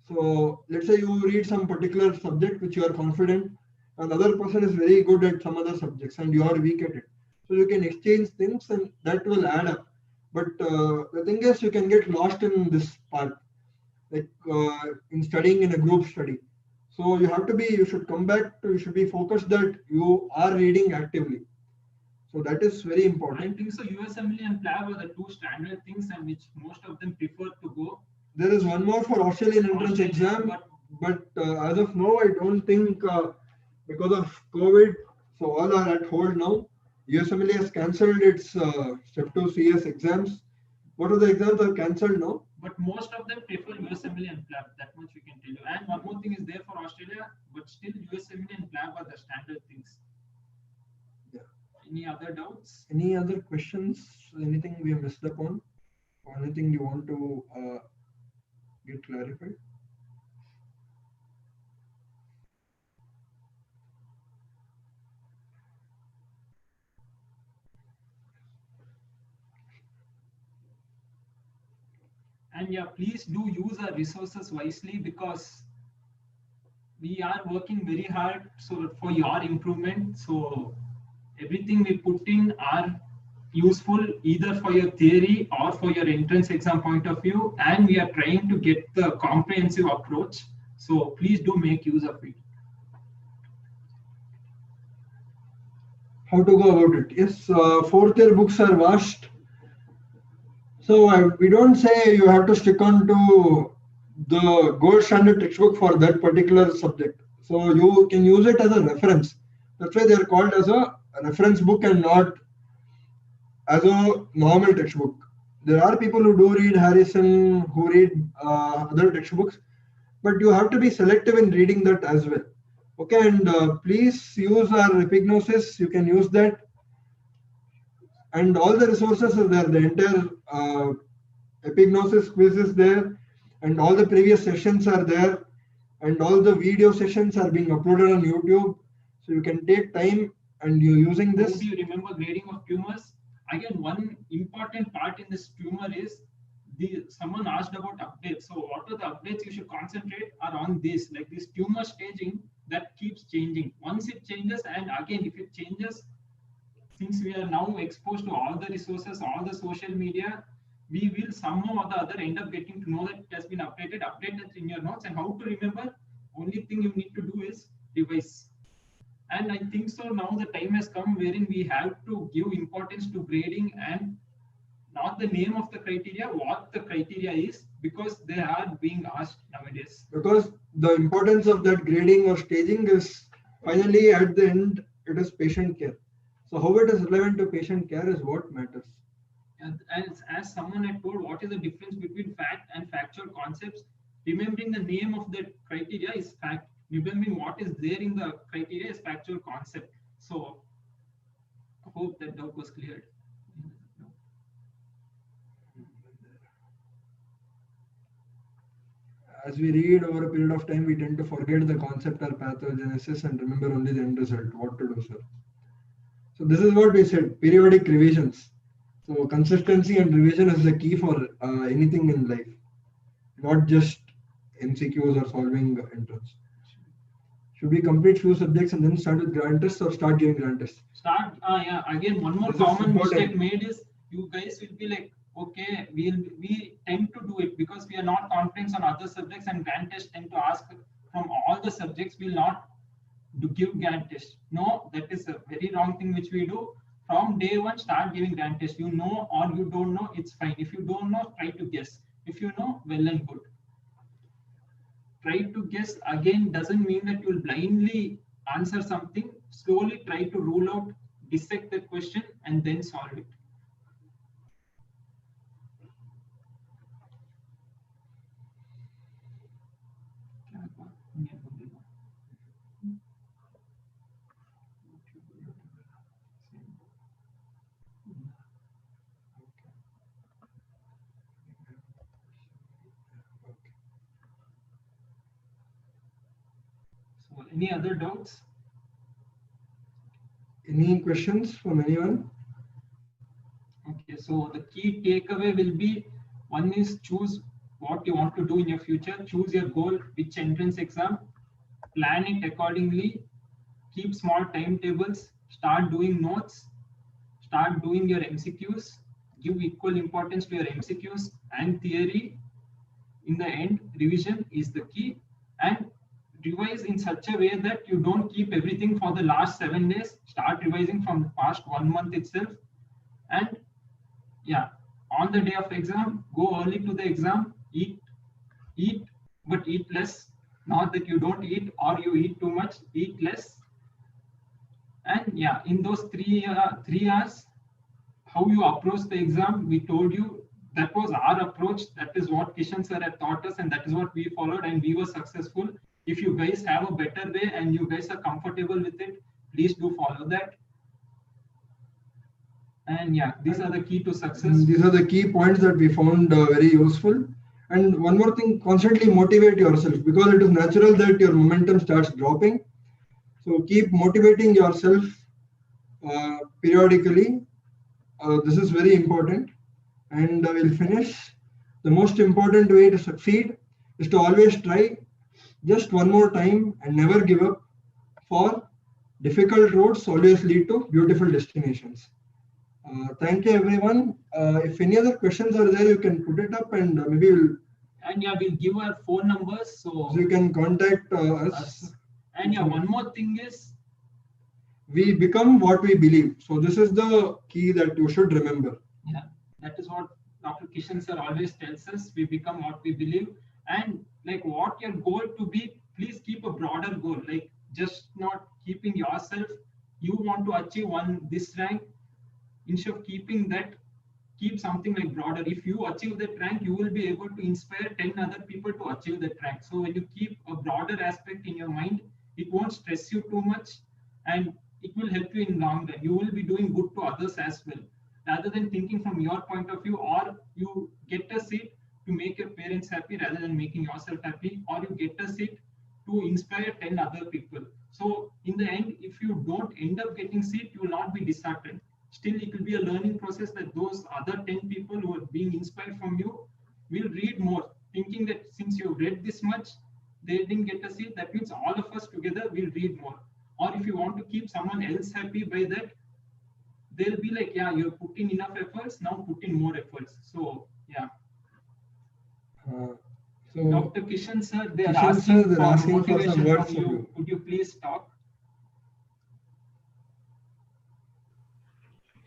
So let's say you read some particular subject which you are confident, and other person is very good at some other subjects and you are weak at it. So you can exchange things and that will add up. But the thing is, you can get lost in this part, like in studying in a group study. So you should be focused that you are reading actively. So that is very I important. think so USMLE and PLAB are the two standard things and which most of them prefer to go. There is one more for Australian entrance exam, but as of now, I don't think because of COVID, so all are at hold now. USMLE has cancelled its Step 2 CS exams. What are the exams are cancelled now? But most of them prefer USMLE and PLAB. That much we can tell you. And one more thing is there for Australia, but still USMLE and PLAB are the standard things. Yeah. Any other doubts? Any other questions? Anything we have missed upon? Or anything you want to get clarified? And yeah, please do use our resources wisely, because we are working very hard for your improvement. So everything we put in are useful either for your theory or for your entrance exam point of view, and we are trying to get the comprehensive approach. So please do make use of it. How to go about it? Yes, fourth year books are vast. So we don't say you have to stick on to the gold standard textbook for that particular subject. So you can use it as a reference. That's why they are called as a reference book and not as a normal textbook. There are people who do read Harrison, who read other textbooks, but you have to be selective in reading that as well. Okay, and please use our Epignosis. You can use that. And all the resources are there. The entire Epignosis quiz is there, and all the previous sessions are there, and all the video sessions are being uploaded on YouTube. So you can take time and you're using this. Do you remember grading of tumors? Again, one important part in this tumor is someone asked about updates. So what are the updates you should concentrate are on this, like this tumor staging that keeps changing. Once it changes, and again, if it changes, since we are now exposed to all the resources, all the social media, we will somehow or the other end up getting to know that it has been updated. Update that in your notes, and how to remember. Only thing you need to do is revise. And I think so now the time has come wherein we have to give importance to grading and not the name of the criteria, what the criteria is, because they are being asked nowadays. Because the importance of that grading or staging is finally at the end, it is patient care. So how it is relevant to patient care is what matters. And as someone had told, what is the difference between fact and factual concepts? Remembering the name of the criteria is fact. Remembering what is there in the criteria is factual concept. So I hope that doubt was cleared. As we read over a period of time, we tend to forget the concept or pathogenesis and remember only the end result, what to do, sir. So this is what we said, periodic revisions. So consistency and revision is the key for anything in life, not just MCQs or solving entrance. Should we complete few subjects and then start with grand tests, or start giving grand tests? Start, yeah. Again, one more common mistake made is you guys will be like, okay, we tend to do it because we are not confident on other subjects, and grand tests tend to ask from all the subjects. We'll not give grand tests. No, that is a very wrong thing which we do. From day one, start giving grand tests. You know or you don't know, it's fine. If you don't know, try to guess. If you know, well and good. Try to guess again doesn't mean that you'll blindly answer something. Slowly try to rule out, dissect that question, and then solve it. So, any other doubts? Any questions from anyone? Okay, so the key takeaway will be, one is choose what you want to do in your future, choose your goal, which entrance exam, plan it accordingly, keep small timetables, start doing notes, start doing your MCQs, give equal importance to your MCQs and theory. In the end, revision is the key, and revise in such a way that you don't keep everything for the last 7 days. Start revising from the past 1 month itself. And yeah, on the day of exam, go early to the exam, eat, but eat less. Not that you don't eat or you eat too much, eat less. And yeah, in those 3 hours, how you approach the exam, we told you that was our approach. That is what Kishan sir had taught us, and that is what we followed, and we were successful. If you guys have a better way and you guys are comfortable with it, please do follow that. And yeah, these are the key to success. These are the key points that we found very useful. And one more thing, constantly motivate yourself, because it is natural that your momentum starts dropping. So keep motivating yourself periodically. This is very important. And we'll finish. The most important way to succeed is to always try just one more time and never give up. For difficult roads always lead to beautiful destinations. Thank you, everyone. If any other questions are there, you can put it up, and maybe And yeah, we'll give our phone numbers so you can contact us. And yeah, one more thing is, We become what we believe. So this is the key that you should remember. yeah, that is what Dr. Kishan sir always tells us. We become what we believe. And like what your goal to be, please keep a broader goal. Like just not keeping yourself. You want to achieve this rank. Instead of keeping that, keep something like broader. If you achieve that rank, you will be able to inspire 10 other people to achieve that rank. So when you keep a broader aspect in your mind, it won't stress you too much, and it will help you in long run. You will be doing good to others as well, rather than thinking from your point of view, or you get a seat to make your parents happy rather than making yourself happy, or you get a seat to inspire 10 other people. So in the end, if you don't end up getting seat, you will not be disheartened. Still, it will be a learning process that those other 10 people who are being inspired from you will read more, thinking that since you've read this much, they didn't get a seat. That means all of us together will read more. Or if you want to keep someone else happy by that, they'll be like, yeah, you've put in enough efforts, now put in more efforts. So, yeah. So Dr. Kishan sir, they're Kishan sir, asking they're for asking for motivation some words from from you. you. Could you please talk?